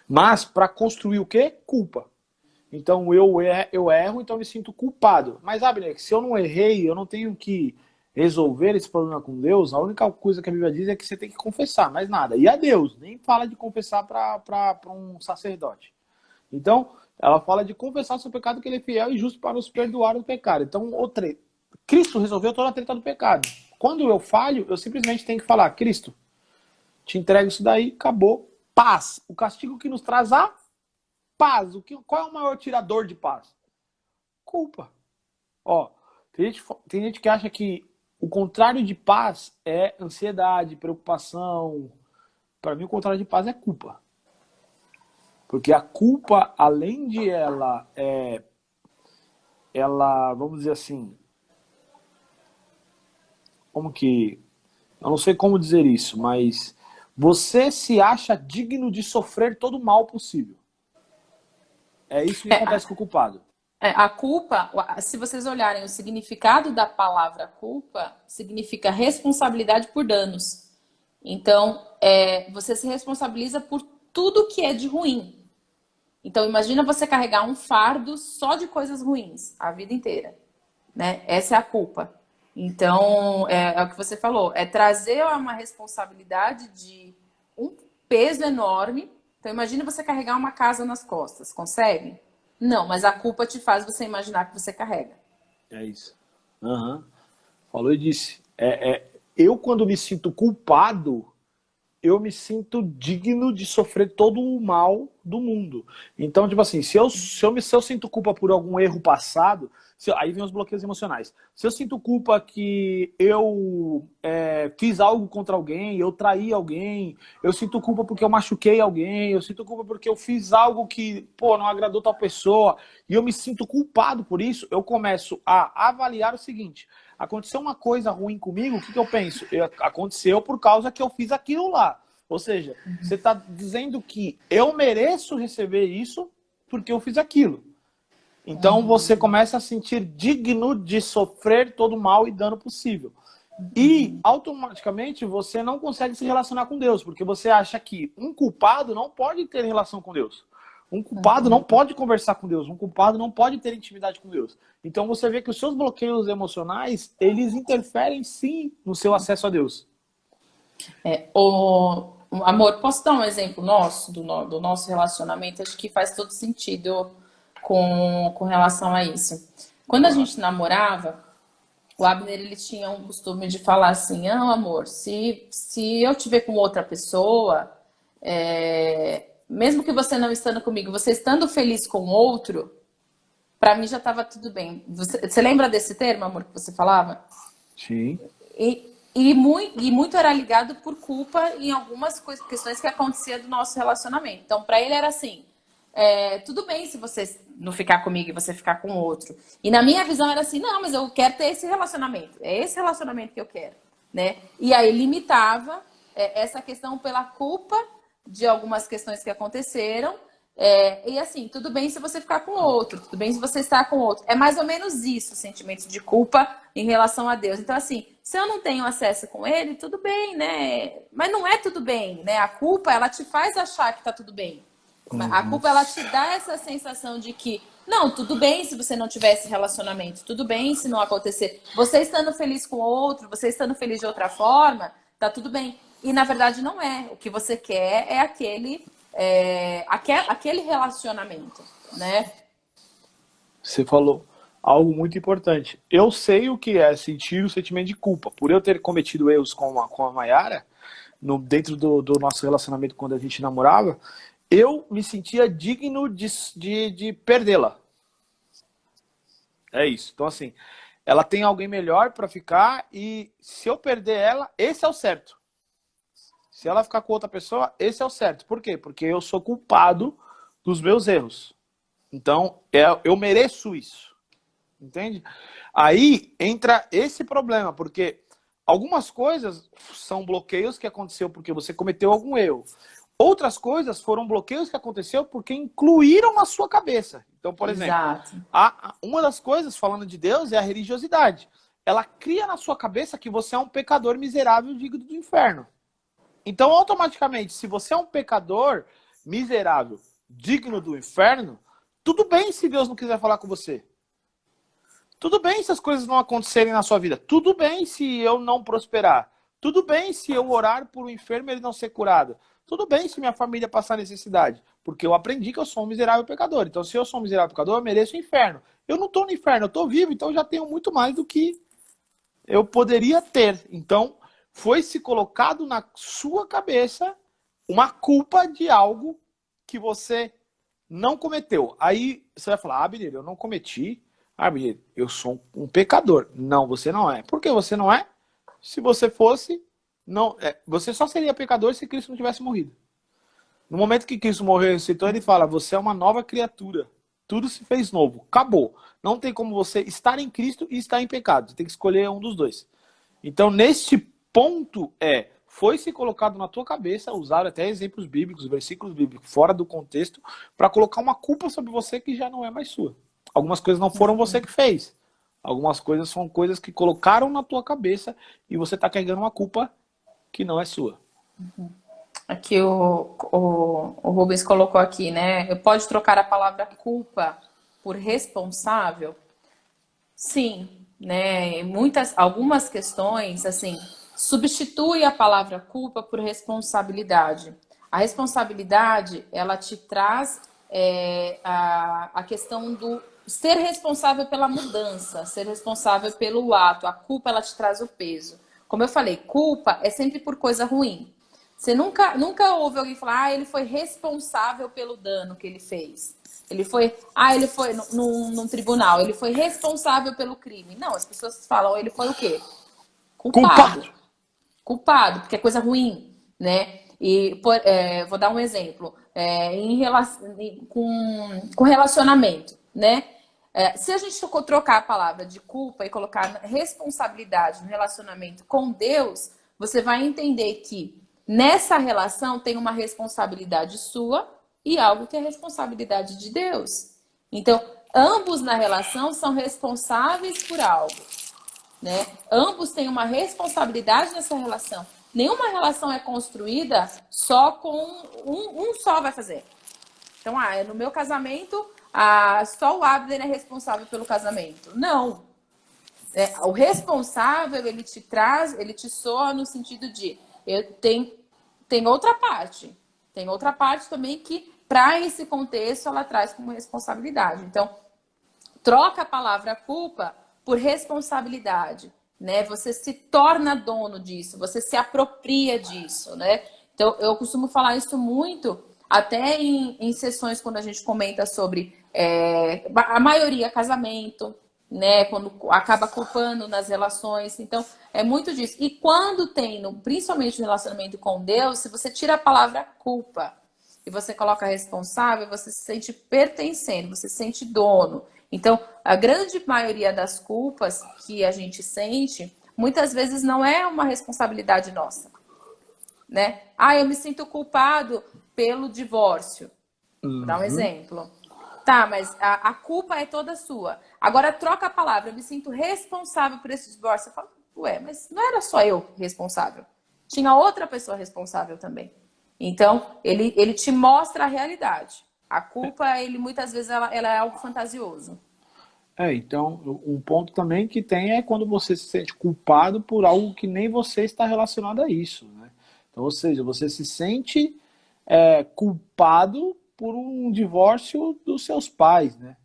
mas para construir o quê? Culpa. Então, eu erro, então eu me sinto culpado. Mas, Abner, se eu não errei, eu não tenho que resolver esse problema com Deus, a única coisa que a Bíblia diz é que você tem que confessar, mais nada. E a Deus, nem fala de confessar para um sacerdote. Então, ela fala de confessar o seu pecado, que ele é fiel e justo para nos perdoar o pecado. Então, Cristo resolveu toda a treta do pecado. Quando eu falho, eu simplesmente tenho que falar, Cristo, te entrego isso daí, acabou. Paz. O castigo que nos traz a paz. Qual é o maior tirador de paz? Culpa. Ó, tem gente que acha que o contrário de paz é ansiedade, preocupação. Para mim, o contrário de paz é culpa. Porque a culpa, além de ela, vamos dizer assim, eu não sei como dizer isso, mas você se acha digno de sofrer todo o mal possível. É isso que acontece com o culpado.
A culpa, se vocês olharem o significado da palavra culpa, significa responsabilidade por danos. Então, você se responsabiliza por tudo que é de ruim. Então, imagina você carregar um fardo só de coisas ruins a vida inteira, né? Essa é a culpa. Então, é o que você falou, é trazer uma responsabilidade de um peso enorme. Então, imagina você carregar uma casa nas costas, consegue? Não, mas a culpa te faz você imaginar que você carrega.
É isso. Aham. Falou e disse. Eu, quando me sinto culpado, eu me sinto digno de sofrer todo o mal do mundo. Então, tipo assim, se eu sinto culpa por algum erro passado, aí vem os bloqueios emocionais. Se eu sinto culpa que eu fiz algo contra alguém, eu traí alguém, eu sinto culpa porque eu machuquei alguém, eu sinto culpa porque eu fiz algo que, pô, não agradou tal pessoa, e eu me sinto culpado por isso, eu começo a avaliar o seguinte: aconteceu uma coisa ruim comigo, o que eu penso? Aconteceu por causa que eu fiz aquilo lá. Ou seja, você está dizendo que eu mereço receber isso porque eu fiz aquilo. Então você começa a sentir digno de sofrer todo o mal e dano possível. E automaticamente você não consegue se relacionar com Deus, porque você acha que um culpado não pode ter relação com Deus. Um culpado não pode conversar com Deus. Um culpado não pode ter intimidade com Deus. Então você vê que os seus bloqueios emocionais, eles interferem sim no seu acesso a Deus.
Amor, posso dar um exemplo nosso, do nosso relacionamento? Acho que faz todo sentido com relação a isso. Quando a gente namorava, o Abner, ele tinha um costume de falar assim: ah, amor, se eu te ver com outra pessoa, mesmo que você não estando comigo, você estando feliz com outro, pra mim já tava tudo bem. Você lembra desse termo, amor, que você falava?
Sim.
E muito era ligado por culpa em algumas questões que acontecia do nosso relacionamento. Então, pra ele era assim: tudo bem se você não ficar comigo e você ficar com outro. E na minha visão era assim: não, mas eu quero ter esse relacionamento. É esse relacionamento que eu quero, né? E aí limitava essa questão pela culpa de algumas questões que aconteceram. E assim, tudo bem se você ficar com outro, tudo bem se você estar com outro. É mais ou menos isso, o sentimento de culpa em relação a Deus. Então, assim, se eu não tenho acesso com ele, tudo bem, né? Mas não é tudo bem, né? A culpa, ela te faz achar que tá tudo bem. A culpa, ela te dá essa sensação de que, não, tudo bem se você não tivesse relacionamento, tudo bem se não acontecer. Você estando feliz com outro, você estando feliz de outra forma, tá tudo bem. E, na verdade, não é. O que você quer é aquele relacionamento, né?
Você falou algo muito importante. Eu sei o que é sentir o sentimento de culpa. Por eu ter cometido erros com a Mayara, dentro do nosso relacionamento quando a gente namorava, eu me sentia digno de perdê-la. É isso. Então, assim, ela tem alguém melhor para ficar e se eu perder ela, esse é o certo. Se ela ficar com outra pessoa, esse é o certo. Por quê? Porque eu sou culpado dos meus erros. Então, eu mereço isso. Entende? Aí entra esse problema, porque algumas coisas são bloqueios que aconteceu porque você cometeu algum erro. Outras coisas foram bloqueios que aconteceu porque incluíram na sua cabeça. Então, por exemplo, uma das coisas, falando de Deus, é a religiosidade. Ela cria na sua cabeça que você é um pecador miserável digno do inferno. Então, automaticamente, se você é um pecador miserável digno do inferno, tudo bem se Deus não quiser falar com você. Tudo bem se as coisas não acontecerem na sua vida. Tudo bem se eu não prosperar. Tudo bem se eu orar por um enfermo e ele não ser curado. Tudo bem se minha família passar necessidade. Porque eu aprendi que eu sou um miserável pecador. Então, se eu sou um miserável pecador, eu mereço o inferno. Eu não estou no inferno, eu estou vivo, então eu já tenho muito mais do que eu poderia ter. Então, foi se colocado na sua cabeça uma culpa de algo que você não cometeu. Aí você vai falar: ah, Abner, eu não cometi. Ah, Abner, eu sou um pecador. Não, você não é. Por que você não é? Se você fosse, não, você só seria pecador se Cristo não tivesse morrido. No momento que Cristo morreu e ressuscitou, ele fala: você é uma nova criatura. Tudo se fez novo. Acabou. Não tem como você estar em Cristo e estar em pecado. Você tem que escolher um dos dois. Então, neste ponto, foi se colocado na tua cabeça, usaram até exemplos bíblicos, versículos bíblicos, fora do contexto, para colocar uma culpa sobre você que já não é mais sua. Algumas coisas não foram você que fez. Algumas coisas são coisas que colocaram na tua cabeça e você está carregando uma culpa que não é sua.
Aqui o Rubens colocou aqui, né? Pode trocar a palavra culpa por responsável? Sim, né? Algumas questões, assim, substitui a palavra culpa por responsabilidade. A responsabilidade, ela te traz a questão do ser responsável pela mudança, ser responsável pelo ato. A culpa, ela te traz o peso. Como eu falei, culpa é sempre por coisa ruim. Você nunca ouve alguém falar, ele foi responsável pelo dano que ele fez. Ele foi num tribunal, ele foi responsável pelo crime. Não, as pessoas falam, ele foi o quê? Culpado.
Culpado.
Culpado, porque é coisa ruim, né? E vou dar um exemplo. Com relacionamento, né? Se a gente trocar a palavra de culpa e colocar responsabilidade no relacionamento com Deus, você vai entender que nessa relação tem uma responsabilidade sua e algo que é responsabilidade de Deus. Então, ambos na relação são responsáveis por algo, né? Ambos têm uma responsabilidade nessa relação. Nenhuma relação é construída só com um só vai fazer. Então, no meu casamento, só o Abner é responsável pelo casamento. Não. O responsável, ele te soa no sentido de tem outra parte. Tem outra parte também que, para esse contexto, ela traz como responsabilidade. Então, troca a palavra culpa por responsabilidade, né? Você se torna dono disso, você se apropria disso, né? Então, eu costumo falar isso muito, até em sessões quando a gente comenta sobre a maioria casamento, né? Quando acaba culpando nas relações. Então, é muito disso. E quando tem, principalmente no relacionamento com Deus, se você tira a palavra culpa e você coloca responsável, você se sente pertencendo, você se sente dono. Então, a grande maioria das culpas que a gente sente, muitas vezes não é uma responsabilidade nossa, né? Eu me sinto culpado pelo divórcio. Vou dar um
Uhum.
exemplo. Tá, mas a culpa é toda sua. Agora troca a palavra, eu me sinto responsável por esse divórcio. Eu falo, mas não era só eu responsável. Tinha outra pessoa responsável também. Então, ele te mostra a realidade. A culpa, muitas vezes, ela é algo fantasioso.
Então, um ponto também que tem é quando você se sente culpado por algo que nem você está relacionado a isso, né? Então, ou seja, você se sente culpado por um divórcio dos seus pais, né?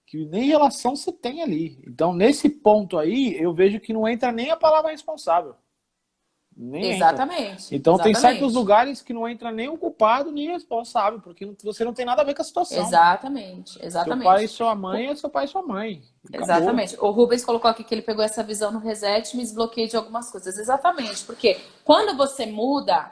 Que nem relação você tem ali. Então, nesse ponto aí, eu vejo que não entra nem a palavra responsável. Nem entra.
Exatamente,
Então, tem certos
exatamente.
lugares que não entra nem o culpado, nem o responsável, porque você não tem nada a ver com a situação.
Exatamente,
Seu pai e
exatamente.
sua mãe é seu pai e sua mãe. Acabou.
Exatamente. O Rubens colocou aqui que ele pegou essa visão no reset e me desbloqueia de algumas coisas. Exatamente, porque quando você muda,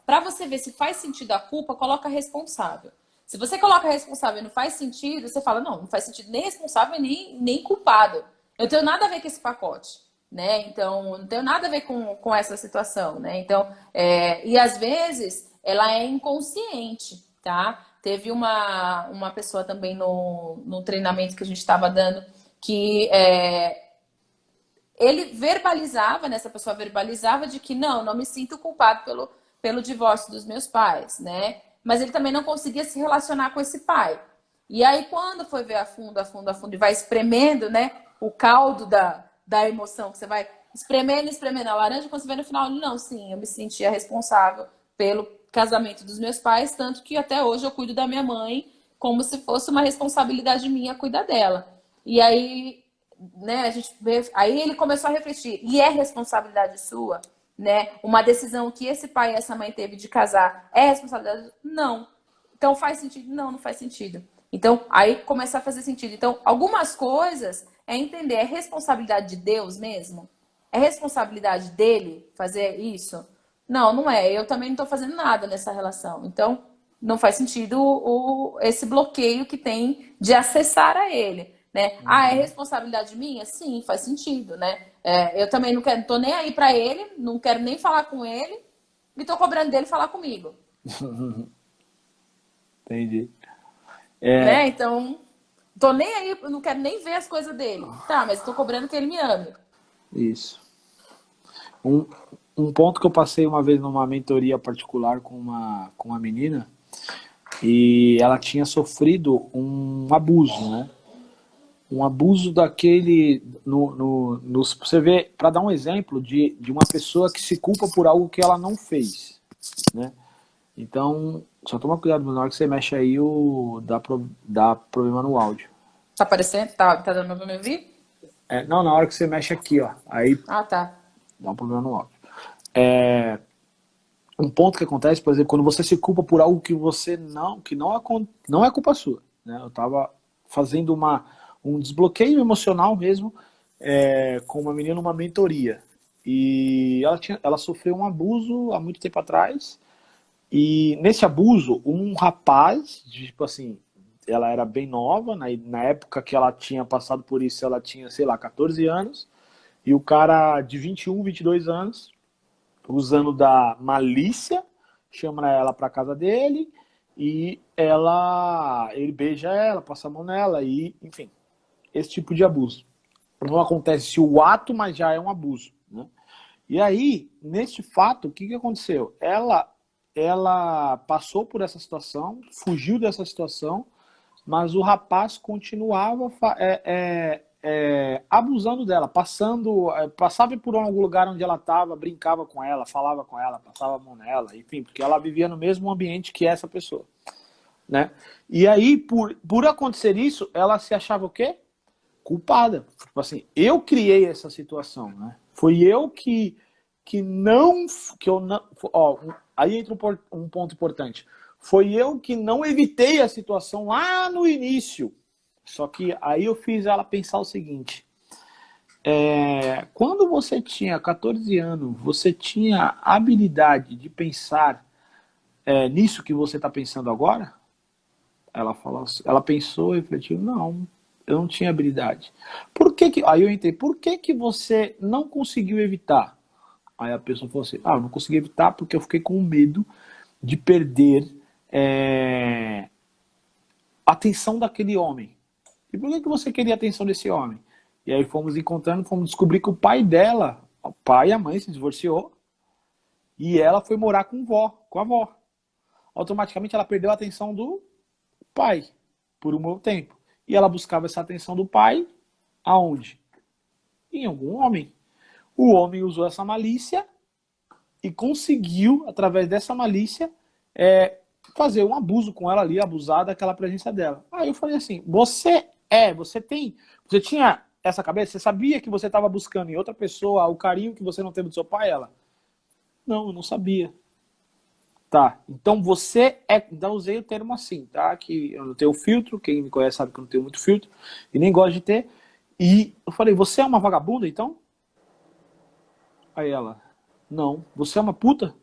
para você ver se faz sentido a culpa, coloca responsável. Se você coloca responsável e não faz sentido, você fala, não faz sentido nem responsável nem culpado. Eu tenho nada a ver com esse pacote, né? Então, não tenho nada a ver com essa situação, né? Então, e às vezes ela é inconsciente, tá? Teve uma pessoa também no treinamento que a gente estava dando que ele verbalizava, né? Essa pessoa verbalizava de que não me sinto culpado pelo divórcio dos meus pais, né? Mas ele também não conseguia se relacionar com esse pai. E aí, quando foi ver a fundo, e vai espremendo, né? O caldo da emoção, que você vai espremendo a laranja, quando você vê no final, não, sim, eu me sentia responsável pelo casamento dos meus pais, tanto que até hoje eu cuido da minha mãe como se fosse uma responsabilidade minha cuidar dela. E aí, né, aí ele começou a refletir, e é responsabilidade sua, né? Uma decisão que esse pai e essa mãe teve de casar é responsabilidade? Não. Então faz sentido? Não faz sentido. Então, aí começa a fazer sentido. Então, algumas coisas é entender, é responsabilidade de Deus mesmo? É responsabilidade dele fazer isso? Não é. Eu também não estou fazendo nada nessa relação. Então, não faz sentido esse bloqueio que tem de acessar a ele, né? É responsabilidade minha? Sim, faz sentido, né? Eu também não tô nem aí para ele, não quero nem falar com ele e tô cobrando dele falar comigo.
Entendi.
Né? Então, tô nem aí, não quero nem ver as coisas dele. Tá, mas tô cobrando que ele me ame.
Isso. Um, Um ponto que eu passei uma vez numa mentoria particular com uma menina, e ela tinha sofrido um abuso, né? Um abuso daquele. Você vê, para dar um exemplo de uma pessoa que se culpa por algo que ela não fez, né? Então, só toma cuidado, na hora que você mexe aí, dá problema no áudio.
Tá aparecendo? Tá dando pra me ouvir?
Não, na hora que você mexe aqui, ó, aí
Ah, tá.
dá um problema no áudio. Um ponto que acontece, por exemplo, quando você se culpa por algo que você não é culpa sua, né? Eu estava fazendo um desbloqueio emocional mesmo, com uma menina numa mentoria, e ela sofreu um abuso há muito tempo atrás, e nesse abuso um rapaz, tipo assim, ela era bem nova, na época que ela tinha passado por isso ela tinha, sei lá, 14 anos, e o cara de 21, 22 anos, usando da malícia, chama ela para casa dele e ele beija ela, passa a mão nela e, enfim, esse tipo de abuso. Não acontece o ato, mas já é um abuso, né? E aí, neste fato, o que aconteceu? Ela passou por essa situação, fugiu dessa situação, mas o rapaz continuava abusando dela, passava por algum lugar onde ela estava, brincava com ela, falava com ela, passava a mão nela, enfim, porque ela vivia no mesmo ambiente que essa pessoa, né? E aí, por acontecer isso, ela se achava o quê? Culpada. Tipo assim, eu criei essa situação, né? Foi eu que eu não, ó, aí entra um ponto importante. Foi eu que não evitei a situação lá no início. Só que aí eu fiz ela pensar o seguinte: quando você tinha 14 anos, você tinha habilidade de pensar nisso que você está pensando agora? Ela falou, ela pensou e refletiu, não, eu não tinha habilidade. Aí eu entrei, por que você não conseguiu evitar? Aí a pessoa falou assim, eu não consegui evitar porque eu fiquei com medo de perder a atenção daquele homem. E por que você queria a atenção desse homem? E aí fomos encontrando, fomos descobrir que o pai dela, o pai e a mãe se divorciou, e ela foi morar com a avó. Automaticamente ela perdeu a atenção do pai por um bom tempo. E ela buscava essa atenção do pai aonde? Em algum homem. O homem usou essa malícia e conseguiu, através dessa malícia, fazer um abuso com ela ali, abusar daquela presença dela. Aí eu falei assim, você tinha essa cabeça, você sabia que você estava buscando em outra pessoa o carinho que você não teve do seu pai? Ela, não, eu não sabia. Tá, então então usei o termo assim, tá? Que eu não tenho filtro, quem me conhece sabe que eu não tenho muito filtro, e nem gosto de ter. E eu falei, você é uma vagabunda, então? Aí ela, não. Você é uma puta?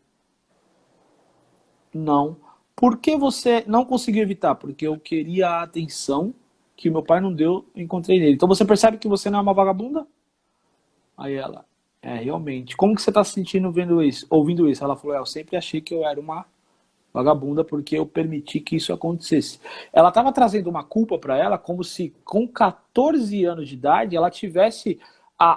Não. Por que você não conseguiu evitar? Porque eu queria a atenção que meu pai não deu, encontrei nele. Então você percebe que você não é uma vagabunda? Aí ela, realmente. Como que você tá se sentindo ouvindo isso? Ela falou, eu sempre achei que eu era uma vagabunda porque eu permiti que isso acontecesse. Ela estava trazendo uma culpa para ela como se com 14 anos de idade ela tivesse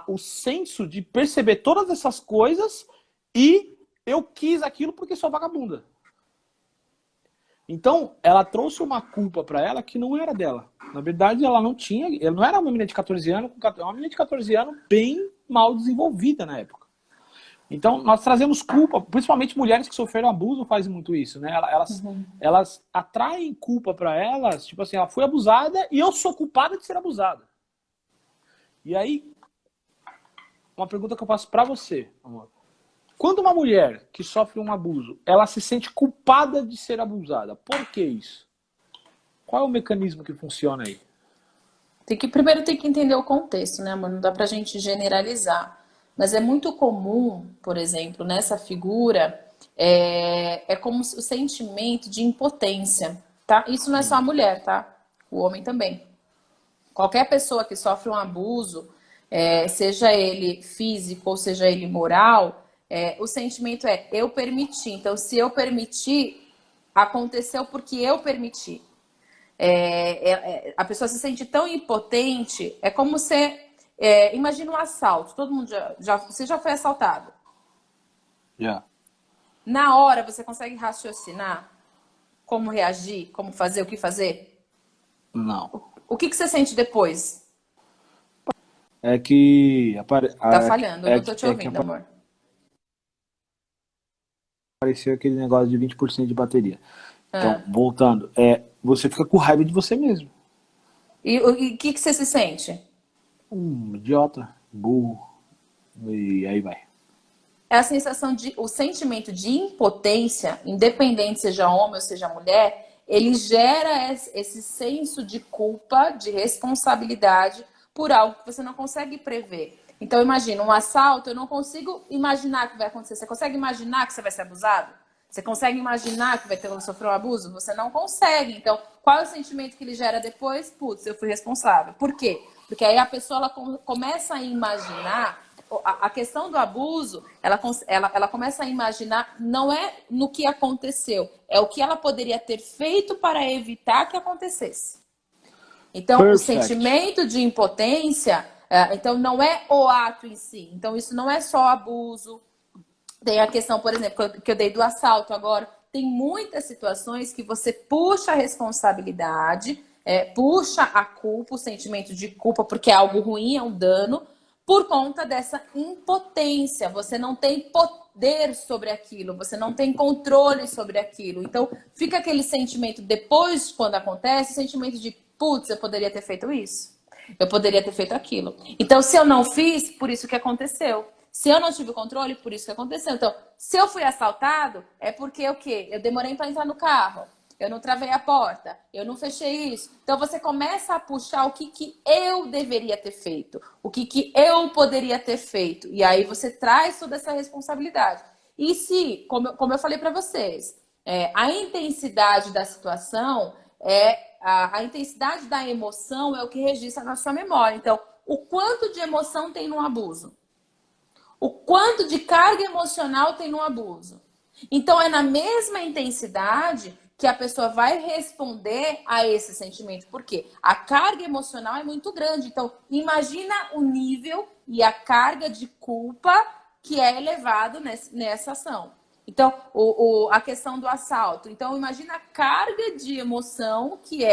o senso de perceber todas essas coisas e eu quis aquilo porque sou vagabunda. Então, ela trouxe uma culpa para ela que não era dela. Na verdade, ela não era uma menina de 14 anos, uma menina de 14 anos bem mal desenvolvida na época. Então, nós trazemos culpa, principalmente mulheres que sofreram abuso fazem muito isso, né? Elas atraem culpa para elas, tipo assim, ela foi abusada e eu sou culpada de ser abusada. E aí, uma pergunta que eu faço para você, amor. Quando uma mulher que sofre um abuso, ela se sente culpada de ser abusada, por que isso? Qual é o mecanismo que funciona aí?
Primeiro tem que entender o contexto, né, amor? Não dá pra gente generalizar. Mas é muito comum, por exemplo, nessa figura, como o sentimento de impotência, tá? Isso não é só a mulher, tá? O homem também. Qualquer pessoa que sofre um abuso, seja ele físico ou seja ele moral, o sentimento é eu permiti. Então, se eu permiti, aconteceu porque eu permiti. A pessoa se sente tão impotente, é como se... imagina um assalto, todo mundo você já foi assaltado?
Já.
Na hora, você consegue raciocinar como reagir, como fazer, o que fazer?
Não.
O que você sente depois?
É que...
Tá falhando, eu não tô te
É que
ouvindo, amor.
apareceu aquele negócio de 20% de bateria. Então,
Ah.
voltando, você fica com raiva de você mesmo.
E o que você se sente?
Idiota, burro, e aí vai.
É a sensação de, o sentimento de impotência, independente seja homem ou seja mulher, ele gera esse senso de culpa, de responsabilidade por algo que você não consegue prever. Então, imagina, um assalto, eu não consigo imaginar o que vai acontecer. Você consegue imaginar que você vai ser abusado? Você consegue imaginar que vai sofrer um abuso? Você não consegue. Então, qual é o sentimento que ele gera depois? Putz, eu fui responsável. Por quê? Porque aí a pessoa ela começa a imaginar a questão do abuso, ela começa a imaginar, não é no que aconteceu, é o que ela poderia ter feito para evitar que acontecesse. Então, o
Perfect.
sentimento de impotência, então não é o ato em si. Então, isso não é só abuso. Tem a questão, por exemplo, que eu dei do assalto agora. Tem muitas situações que você puxa a responsabilidade, puxa a culpa, o sentimento de culpa, porque é algo ruim, é um dano, por conta dessa impotência. Você não tem poder sobre aquilo, você não tem controle sobre aquilo. Então, fica aquele sentimento depois, quando acontece, o sentimento de, putz, eu poderia ter feito isso. Eu poderia ter feito aquilo. Então, se eu não fiz, por isso que aconteceu. Se eu não tive controle, por isso que aconteceu. Então, se eu fui assaltado, é porque o quê? Eu demorei para entrar no carro. Eu não travei a porta, eu não fechei isso. Então você começa a puxar o que eu deveria ter feito, o que eu poderia ter feito. E aí você traz toda essa responsabilidade. E se, como eu falei para vocês, a intensidade da situação a intensidade da emoção é o que registra na sua memória. Então, o quanto de emoção tem no abuso? O quanto de carga emocional tem no abuso? Então, é na mesma intensidade que a pessoa vai responder a esse sentimento. Por quê? A carga emocional é muito grande. Então, imagina o nível e a carga de culpa que é elevado nessa ação. Então, a questão do assalto. Então, imagina a carga de emoção que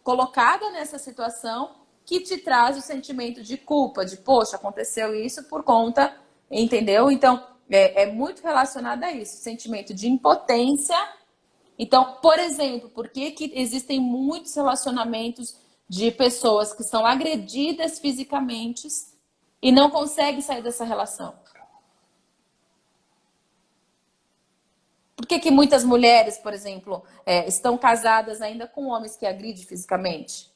colocada nessa situação que te traz o sentimento de culpa, de, poxa, aconteceu isso por conta, entendeu? Então, é muito relacionado a isso, sentimento de impotência. Então, por exemplo, por que existem muitos relacionamentos de pessoas que são agredidas fisicamente e não conseguem sair dessa relação? Por que muitas mulheres, por exemplo, estão casadas ainda com homens que agridem fisicamente?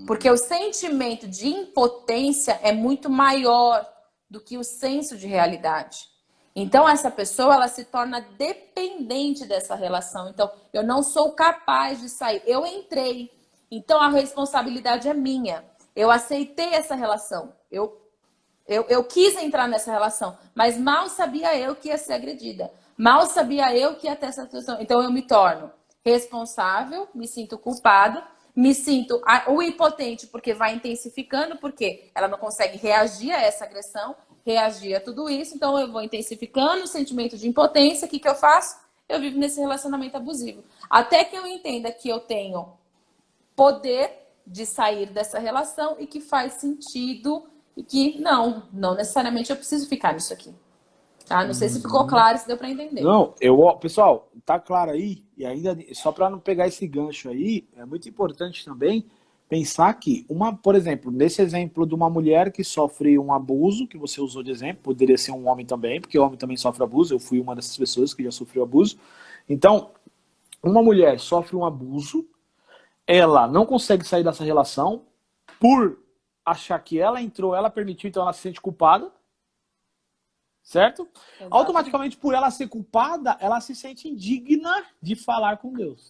Porque o sentimento de impotência é muito maior do que o senso de realidade. Então, essa pessoa, ela se torna dependente dessa relação. Então, eu não sou capaz de sair. Eu entrei. Então, a responsabilidade é minha. Eu aceitei essa relação. Eu quis entrar nessa relação. Mas mal sabia eu que ia ser agredida. Mal sabia eu que ia ter essa situação. Então, eu me torno responsável, me sinto culpada, me sinto o impotente porque vai intensificando, porque ela não consegue reagir a essa agressão, reagir a tudo isso, então eu vou intensificando o sentimento de impotência. O que eu faço? Eu vivo nesse relacionamento abusivo. Até que eu entenda que eu tenho poder de sair dessa relação e que faz sentido e que não necessariamente eu preciso ficar nisso aqui. Tá? Não sei se ficou claro, se deu para entender.
Não, pessoal, tá claro aí, e ainda só para não pegar esse gancho aí, é muito importante também pensar que por exemplo, nesse exemplo de uma mulher que sofre um abuso, que você usou de exemplo, poderia ser um homem também, porque o homem também sofre abuso, eu fui uma dessas pessoas que já sofreu abuso. Então, uma mulher sofre um abuso, ela não consegue sair dessa relação por achar que ela entrou, ela permitiu, então ela se sente culpada. Certo?
Exatamente.
Automaticamente, por ela ser culpada, ela se sente indigna de falar com Deus.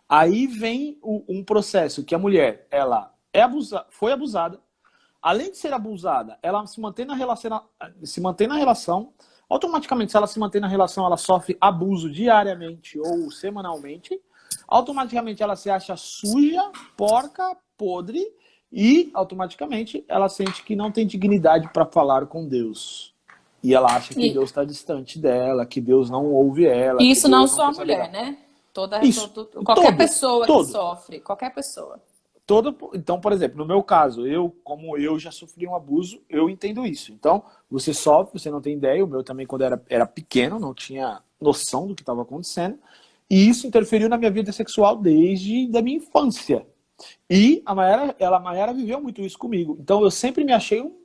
Aí vem um processo que a mulher, ela foi abusada. Além de ser abusada, ela se mantém na relação. Automaticamente, se ela se mantém na relação, ela sofre abuso diariamente ou semanalmente. Automaticamente, ela se acha suja, porca, podre. E, automaticamente, ela sente que não tem dignidade para falar com Deus. E ela acha que
E
Deus está distante dela, que Deus não ouve ela, que
isso não
Deus não
só a
quer saber
mulher,
dela.
né?
Isso,
Qualquer
todo,
pessoa que
todo.
sofre, qualquer pessoa.
Então, por exemplo, no meu caso, como eu já sofri um abuso, eu entendo isso. Então, você sofre, você não tem ideia. O meu também, quando era pequeno, não tinha noção do que estava acontecendo. E isso interferiu na minha vida sexual desde a minha infância. E a Mayara viveu muito isso comigo. Então, eu sempre me achei um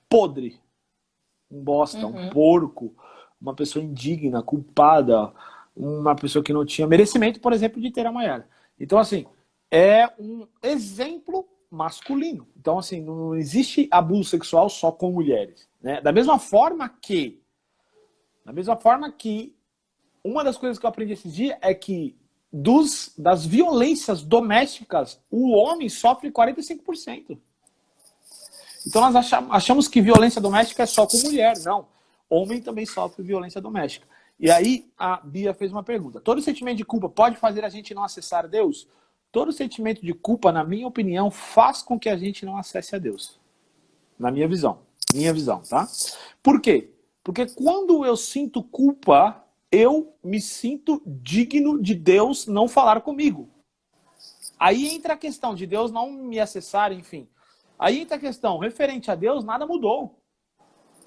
podre, um bosta, um
Uhum.
porco, uma pessoa indigna, culpada, uma pessoa que não tinha merecimento, por exemplo, de ter a Mayara. Então, assim, é um exemplo masculino. Então, assim, não existe abuso sexual só com mulheres, né? Da mesma forma que uma das coisas que eu aprendi esses dias é que das violências domésticas, o homem sofre 45%. Então nós achamos que violência doméstica é só com mulher. Não. Homem também sofre violência doméstica. E aí a Bia fez uma pergunta. Todo sentimento de culpa pode fazer a gente não acessar Deus? Todo sentimento de culpa, na minha opinião, faz com que a gente não acesse a Deus. Na minha visão. Minha visão, tá? Por quê? Porque quando eu sinto culpa, eu me sinto digno de Deus não falar comigo. Aí entra a questão de Deus não me acessar, enfim. Aí entra a questão, referente a Deus, nada mudou.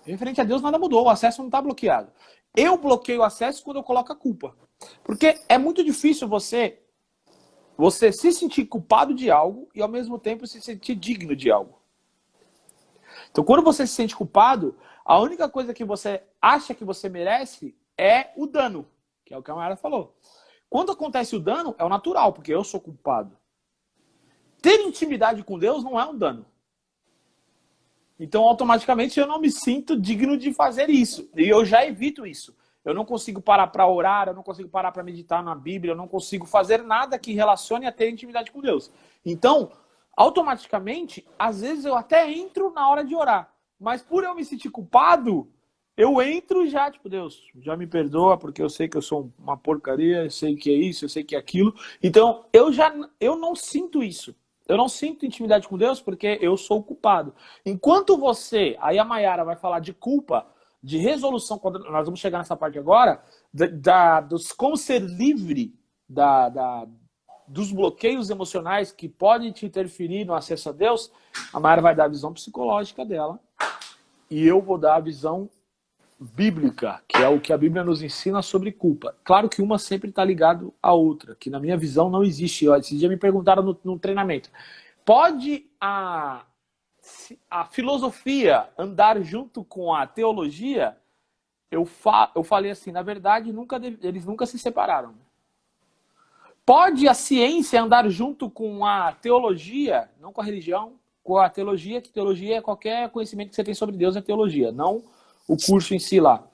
Referente a Deus, nada mudou. O acesso não está bloqueado. Eu bloqueio o acesso quando eu coloco a culpa. Porque é muito difícil você se sentir culpado de algo e ao mesmo tempo se sentir digno de algo. Então, quando você se sente culpado, a única coisa que você acha que você merece é o dano, que é o que a Mayara falou. Quando acontece o dano, é o natural, porque eu sou culpado. Ter intimidade com Deus não é um dano. Então, automaticamente, eu não me sinto digno de fazer isso. E eu já evito isso. Eu não consigo parar para orar, eu não consigo parar para meditar na Bíblia, eu não consigo fazer nada que relacione a ter intimidade com Deus. Então, automaticamente, às vezes eu até entro na hora de orar. Mas por eu me sentir culpado, eu entro já, tipo, Deus, já me perdoa, porque eu sei que eu sou uma porcaria, eu sei que é isso, eu sei que é aquilo. Então, eu não sinto isso. Eu não sinto intimidade com Deus porque eu sou o culpado. Enquanto você, aí a Mayara vai falar de culpa, de resolução, quando nós vamos chegar nessa parte agora, dos como ser livre dos bloqueios emocionais que podem te interferir no acesso a Deus, a Mayara vai dar a visão psicológica dela e eu vou dar a visão bíblica, que é o que a Bíblia nos ensina sobre culpa. Claro que uma sempre está ligado à outra, que na minha visão não existe. Esse dia me perguntaram no treinamento, pode a filosofia andar junto com a teologia? Eu falei assim, na verdade, eles nunca se separaram. Pode a ciência andar junto com a teologia, não com a religião, com a teologia, que teologia é qualquer conhecimento que você tem sobre Deus, é teologia, não o curso em si lá.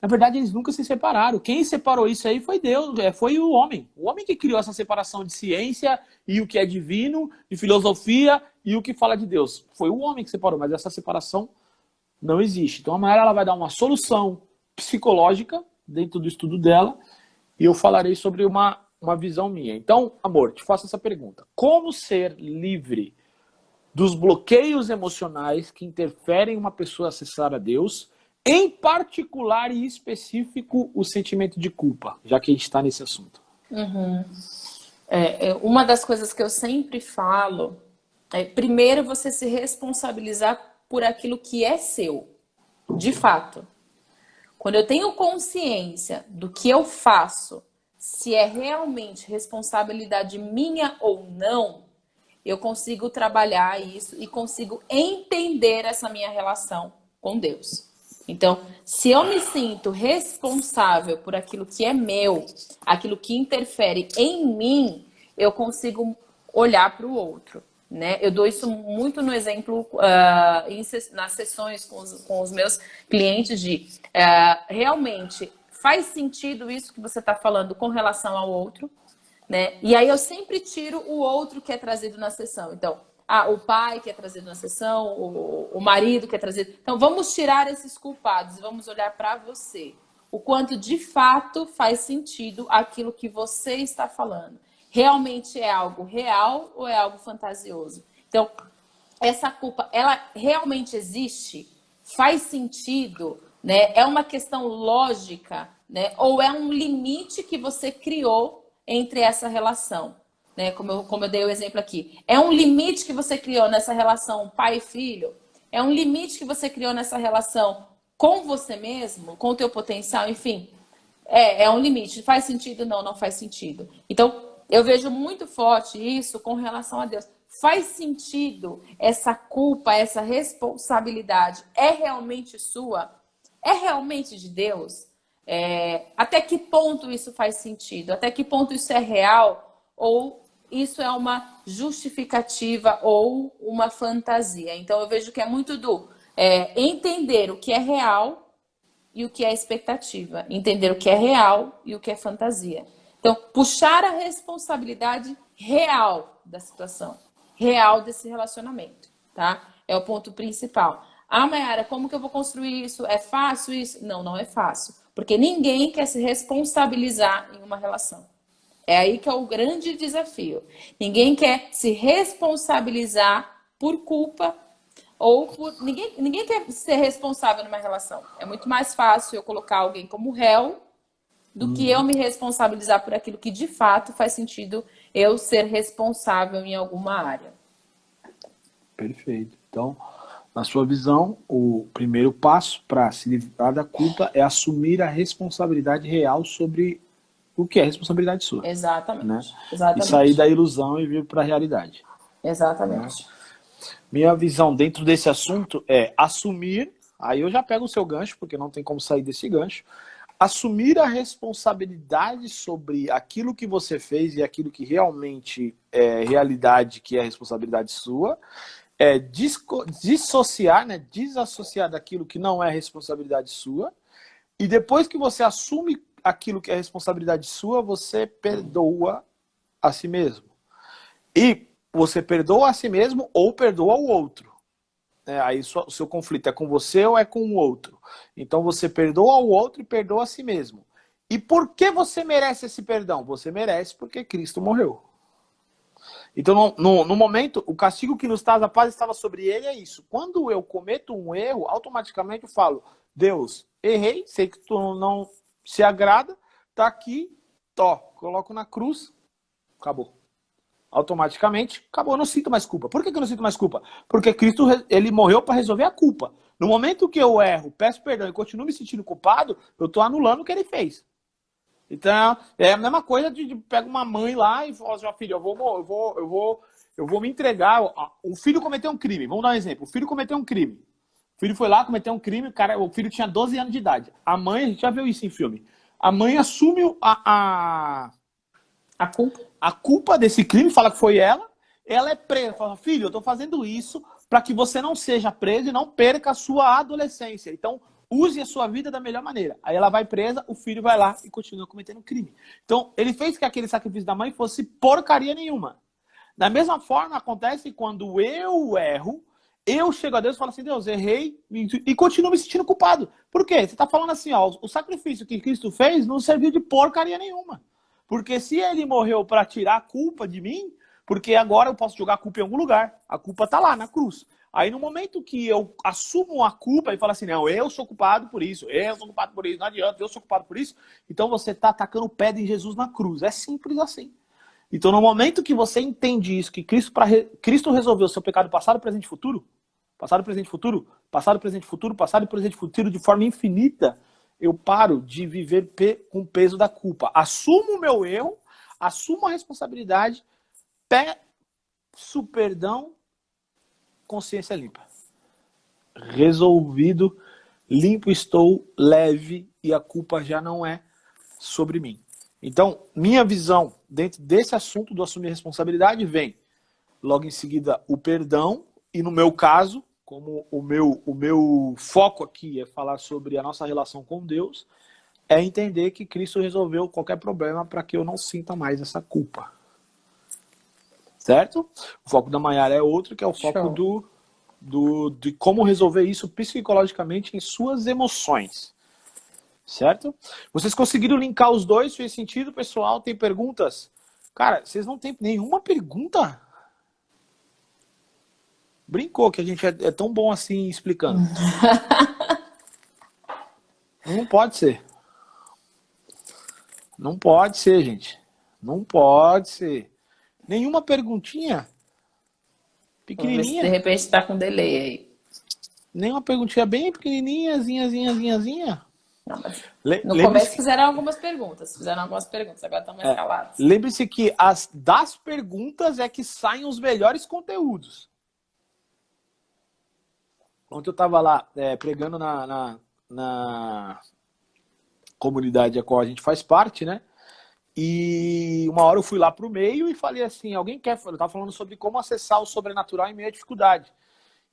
Na verdade, eles nunca se separaram. Quem separou isso aí foi Deus, foi o homem. O homem que criou essa separação de ciência e o que é divino, de filosofia e o que fala de Deus. Foi o homem que separou, mas essa separação não existe. Então a Mayara ela vai dar uma solução psicológica dentro do estudo dela e eu falarei sobre uma visão minha. Então, amor, te faço essa pergunta. Como ser livre dos bloqueios emocionais que interferem em uma pessoa acessar a Deus, em particular e específico o sentimento de culpa, já que a gente está nesse assunto?
Uhum. Uma das coisas que eu sempre falo é, primeiro, você se responsabilizar por aquilo que é seu, de fato. Quando eu tenho consciência do que eu faço, se é realmente responsabilidade minha ou não, eu consigo trabalhar isso e consigo entender essa minha relação com Deus. Então, se eu me sinto responsável por aquilo que é meu, aquilo que interfere em mim, eu consigo olhar para o outro. Né? Eu dou isso muito no exemplo nas sessões com os meus clientes de realmente faz sentido isso que você está falando com relação ao outro, né? E aí eu sempre tiro o outro que é trazido na sessão. Então, o pai que é trazido na sessão, o marido que é trazido. Então, vamos tirar esses culpados e vamos olhar para você. O quanto de fato faz sentido aquilo que você está falando. Realmente é algo real ou é algo fantasioso? Então, essa culpa, ela realmente existe? Faz sentido? né? É uma questão lógica, né? Ou é um limite que você criou entre essa relação, né? Como eu dei o exemplo aqui. É um limite que você criou nessa relação pai e filho? É um limite que você criou nessa relação com você mesmo, com o teu potencial, enfim. É um limite. Faz sentido? Não, não faz sentido. Então, eu vejo muito forte isso com relação a Deus. Faz sentido essa culpa, essa responsabilidade? É realmente sua? É realmente de Deus? Até que ponto isso faz sentido? Até que ponto isso é real? Ou isso é uma justificativa ou uma fantasia? Então, eu vejo que é muito entender o que é real e o que é expectativa. Entender o que é real e o que é fantasia. Então, puxar a responsabilidade real da situação, real desse relacionamento, tá? É o ponto principal. Ah, Mayara, como que eu vou construir isso? É fácil isso? Não, não é fácil. Porque ninguém quer se responsabilizar em uma relação. É aí que é o grande desafio. Ninguém quer se responsabilizar por culpa ou por... Ninguém quer ser responsável numa relação. É muito mais fácil eu colocar alguém como réu do que eu me responsabilizar por aquilo que de fato faz sentido eu ser responsável em alguma área.
Perfeito. Então, na sua visão, o primeiro passo para se livrar da culpa é assumir a responsabilidade real sobre o que é responsabilidade sua.
Exatamente.
Né? E
Exatamente.
sair da ilusão e vir para a realidade.
Exatamente.
Né? Minha visão dentro desse assunto é assumir, aí eu já pego o seu gancho, porque não tem como sair desse gancho, assumir a responsabilidade sobre aquilo que você fez e aquilo que realmente é realidade, que é responsabilidade sua, dissociar, né, desassociar daquilo que não é responsabilidade sua, e depois que você assume aquilo que é responsabilidade sua, você perdoa a si mesmo. E você perdoa a si mesmo ou perdoa o outro. Aí o seu conflito é com você ou é com o outro. Então você perdoa o outro e perdoa a si mesmo. E por que você merece esse perdão? Você merece porque Cristo morreu. Então, no momento, o castigo que nos traz a paz estava sobre ele, é isso. Quando eu cometo um erro, automaticamente eu falo, Deus, errei, sei que tu não se agrada, tá aqui, coloco na cruz, acabou. Automaticamente, acabou, eu não sinto mais culpa. Por que eu não sinto mais culpa? Porque Cristo, ele morreu para resolver a culpa. No momento que eu erro, peço perdão e continuo me sentindo culpado, eu estou anulando o que ele fez. Então, é a mesma coisa de pega uma mãe lá e fala assim, filho, eu vou me entregar. O filho cometeu um crime. Vamos dar um exemplo. O filho cometeu um crime. O filho foi lá, cometeu um crime, o filho tinha 12 anos de idade. A mãe, a gente já viu isso em filme. A mãe assume a culpa desse crime, fala que foi ela é presa. Fala, filho, eu estou fazendo isso para que você não seja preso e não perca a sua adolescência. Então, use a sua vida da melhor maneira. Aí ela vai presa, o filho vai lá e continua cometendo crime. Então, ele fez que aquele sacrifício da mãe fosse porcaria nenhuma. Da mesma forma, acontece quando eu erro, eu chego a Deus e falo assim, Deus, errei e continuo me sentindo culpado. Por quê? Você está falando assim, ó, o sacrifício que Cristo fez não serviu de porcaria nenhuma. Porque se ele morreu para tirar a culpa de mim, porque agora eu posso jogar a culpa em algum lugar. A culpa está lá, na cruz. Aí no momento que eu assumo a culpa e falo assim, não, eu sou culpado por isso, não adianta, eu sou culpado por isso, então você está atacando o pé de Jesus na cruz. É simples assim. Então no momento que você entende isso, que Cristo resolveu o seu pecado passado, presente e futuro, passado, presente e futuro, passado, presente e futuro, passado, presente e futuro de forma infinita, eu paro de viver com o peso da culpa. Assumo o meu erro, assumo a responsabilidade, peço perdão, consciência limpa. Resolvido, limpo estou, leve, e a culpa já não é sobre mim. Então, minha visão dentro desse assunto do assumir responsabilidade vem logo em seguida o perdão, e no meu caso, como o meu foco aqui é falar sobre a nossa relação com Deus, é entender que Cristo resolveu qualquer problema para que eu não sinta mais essa culpa. Certo? O foco da Mayara é outro, que é o foco de como resolver isso psicologicamente em suas emoções. Certo? Vocês conseguiram linkar os dois? Fez sentido, pessoal? Tem perguntas? Cara, vocês não têm nenhuma pergunta? Brincou que a gente é tão bom assim explicando. Não pode ser. Não pode ser, gente. Não pode ser. Nenhuma perguntinha
Vamos ver se de
pequenininha.
repente tá com delay aí.
Nenhuma perguntinha bem pequenininha, zinha.
Não, mas no
Lembre-se
começo
que,
fizeram algumas perguntas. Agora estão mais calados.
lembre-se que das perguntas é que saem os melhores conteúdos. Ontem eu estava lá pregando na comunidade a qual a gente faz parte, né? E uma hora eu fui lá para o meio e falei assim, alguém quer... Eu estava falando sobre como acessar o sobrenatural em meio à dificuldade.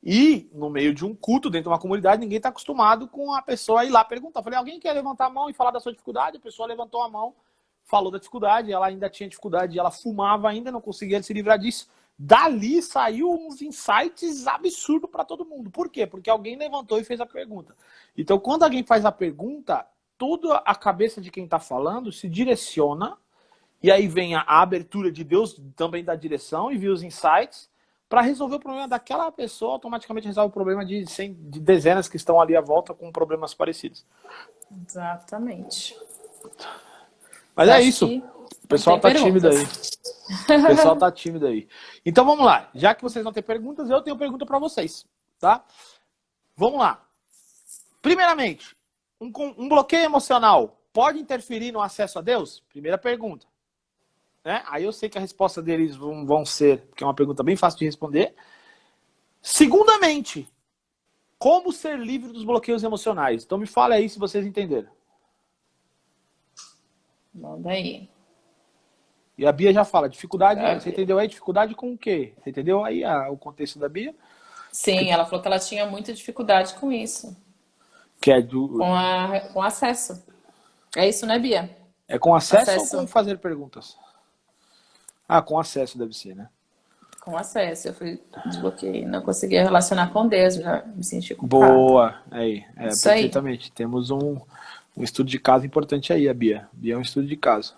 E no meio de um culto, dentro de uma comunidade, ninguém está acostumado com a pessoa ir lá perguntar. Eu falei, alguém quer levantar a mão e falar da sua dificuldade? A pessoa levantou a mão, falou da dificuldade, ela ainda tinha dificuldade, ela fumava ainda, não conseguia se livrar disso. Dali saiu uns insights absurdos para todo mundo. Por quê? Porque alguém levantou e fez a pergunta. Então, quando alguém faz a pergunta, toda a cabeça de quem está falando se direciona, e aí vem a abertura de Deus também da direção e vê os insights, para resolver o problema daquela pessoa, automaticamente resolve o problema de dezenas que estão ali à volta com problemas parecidos.
Exatamente.
Mas é isso. O pessoal tá tímido aí. O pessoal tá tímido aí. Então vamos lá. Já que vocês não têm perguntas, eu tenho pergunta para vocês, tá? Vamos lá. Primeiramente, um bloqueio emocional pode interferir no acesso a Deus? Primeira pergunta. Né? Aí eu sei que a resposta deles vão ser, porque é uma pergunta bem fácil de responder. Segundamente, como ser livre dos bloqueios emocionais? Então me fala aí se vocês entenderam.
Manda aí.
E a Bia já fala, dificuldade, você entendeu aí? Dificuldade com o quê? Você entendeu aí o contexto da Bia?
Sim, ela falou que ela tinha muita dificuldade com isso.
Que é
com acesso. É isso, né, Bia?
É com acesso ou com fazer perguntas? Ah, com acesso deve ser, né?
Com acesso. Eu fui desbloqueei, não conseguia relacionar com Deus, já me senti culpada.
Boa, aí.
Isso
Perfeitamente.
aí.
Temos um estudo de caso importante aí, a Bia. Bia é um estudo de caso.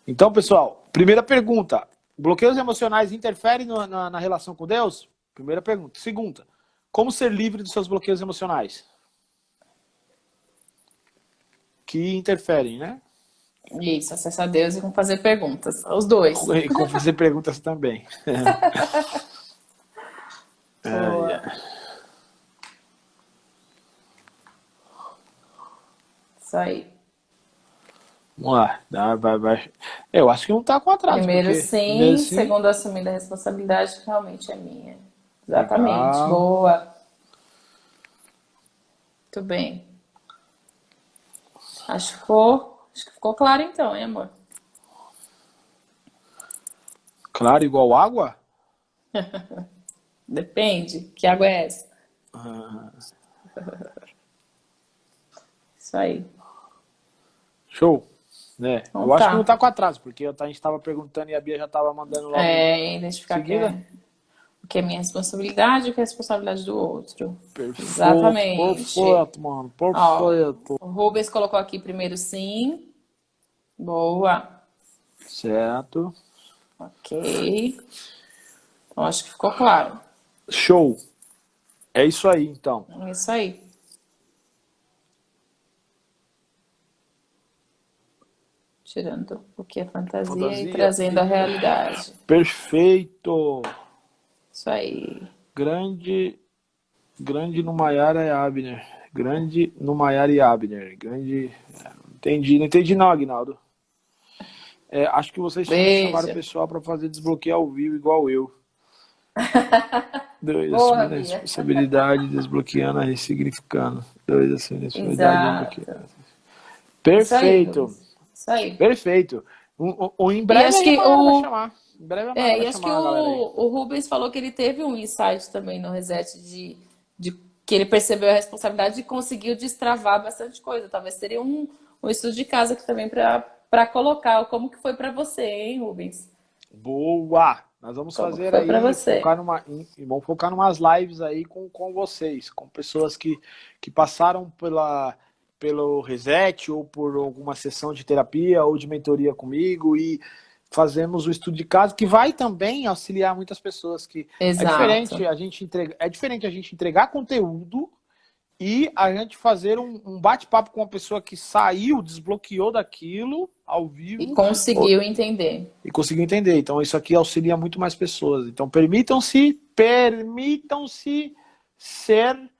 Então, pessoal, primeira pergunta. Bloqueios emocionais interferem na relação com Deus? Primeira pergunta. Segunda, como ser livre dos seus bloqueios emocionais? Que interferem, né?
Isso, acessar a Deus e com fazer perguntas. Os dois.
E com fazer perguntas também.
Isso aí.
Vamos lá. Vai. Eu acho que não está com atraso.
Primeiro
porque,
sim, segundo assumindo a responsabilidade que realmente é minha. Exatamente.
Legal.
Boa. Muito bem. Acho que ficou claro então, hein, amor?
Claro, igual água?
Depende. Que água é essa? Isso aí.
Show. Né?
Então
eu acho
tá.
que não está com atraso, porque a gente estava perguntando e a Bia já estava mandando logo.
Identificar o que é minha responsabilidade e o que é a responsabilidade do outro.
Perfeito,
Exatamente.
perfeito, mano. Perfeito.
O Rubens colocou aqui primeiro sim. Boa.
Certo.
Ok. Então acho que ficou claro.
Show. É isso aí, então.
É isso aí. Tirando o que é fantasia e trazendo a realidade.
Perfeito.
Isso aí.
Grande no Maiara e Abner. Grande no Maiara e Abner. Grande. Não entendi não, Aguinaldo. Acho que vocês tinham que chamar o pessoal para fazer desbloqueio ao vivo, igual eu. Dois, assumindo a responsabilidade, desbloqueando, ressignificando. Dois, assumindo a responsabilidade, desbloqueando. Perfeito.
Isso aí.
Perfeito. Em breve
acho que
vai chamar. Em breve
e acho que o Rubens falou que ele teve um insight também no reset de que ele percebeu a responsabilidade e conseguiu destravar bastante coisa. Talvez seria um estudo de casa aqui também para colocar como que foi para você, hein, Rubens?
Boa! Nós vamos fazer aí, vamos focar numas lives aí com vocês, com pessoas que passaram pelo reset ou por alguma sessão de terapia ou de mentoria comigo e fazemos o estudo de caso que vai também auxiliar muitas pessoas que
Exato.
é diferente a gente entregar conteúdo e a gente fazer um bate-papo com uma pessoa que saiu, desbloqueou daquilo ao
E
vivo
conseguiu entender.
e conseguiu entender. Então, isso aqui auxilia muito mais pessoas. Então, permitam-se ser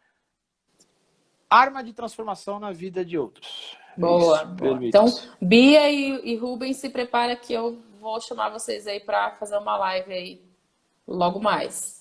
arma de transformação na vida de outros.
Boa,
Isso,
boa. Então,
permitam-se.
Bia e Rubens, se prepara que eu vou chamar vocês aí para fazer uma live aí logo mais.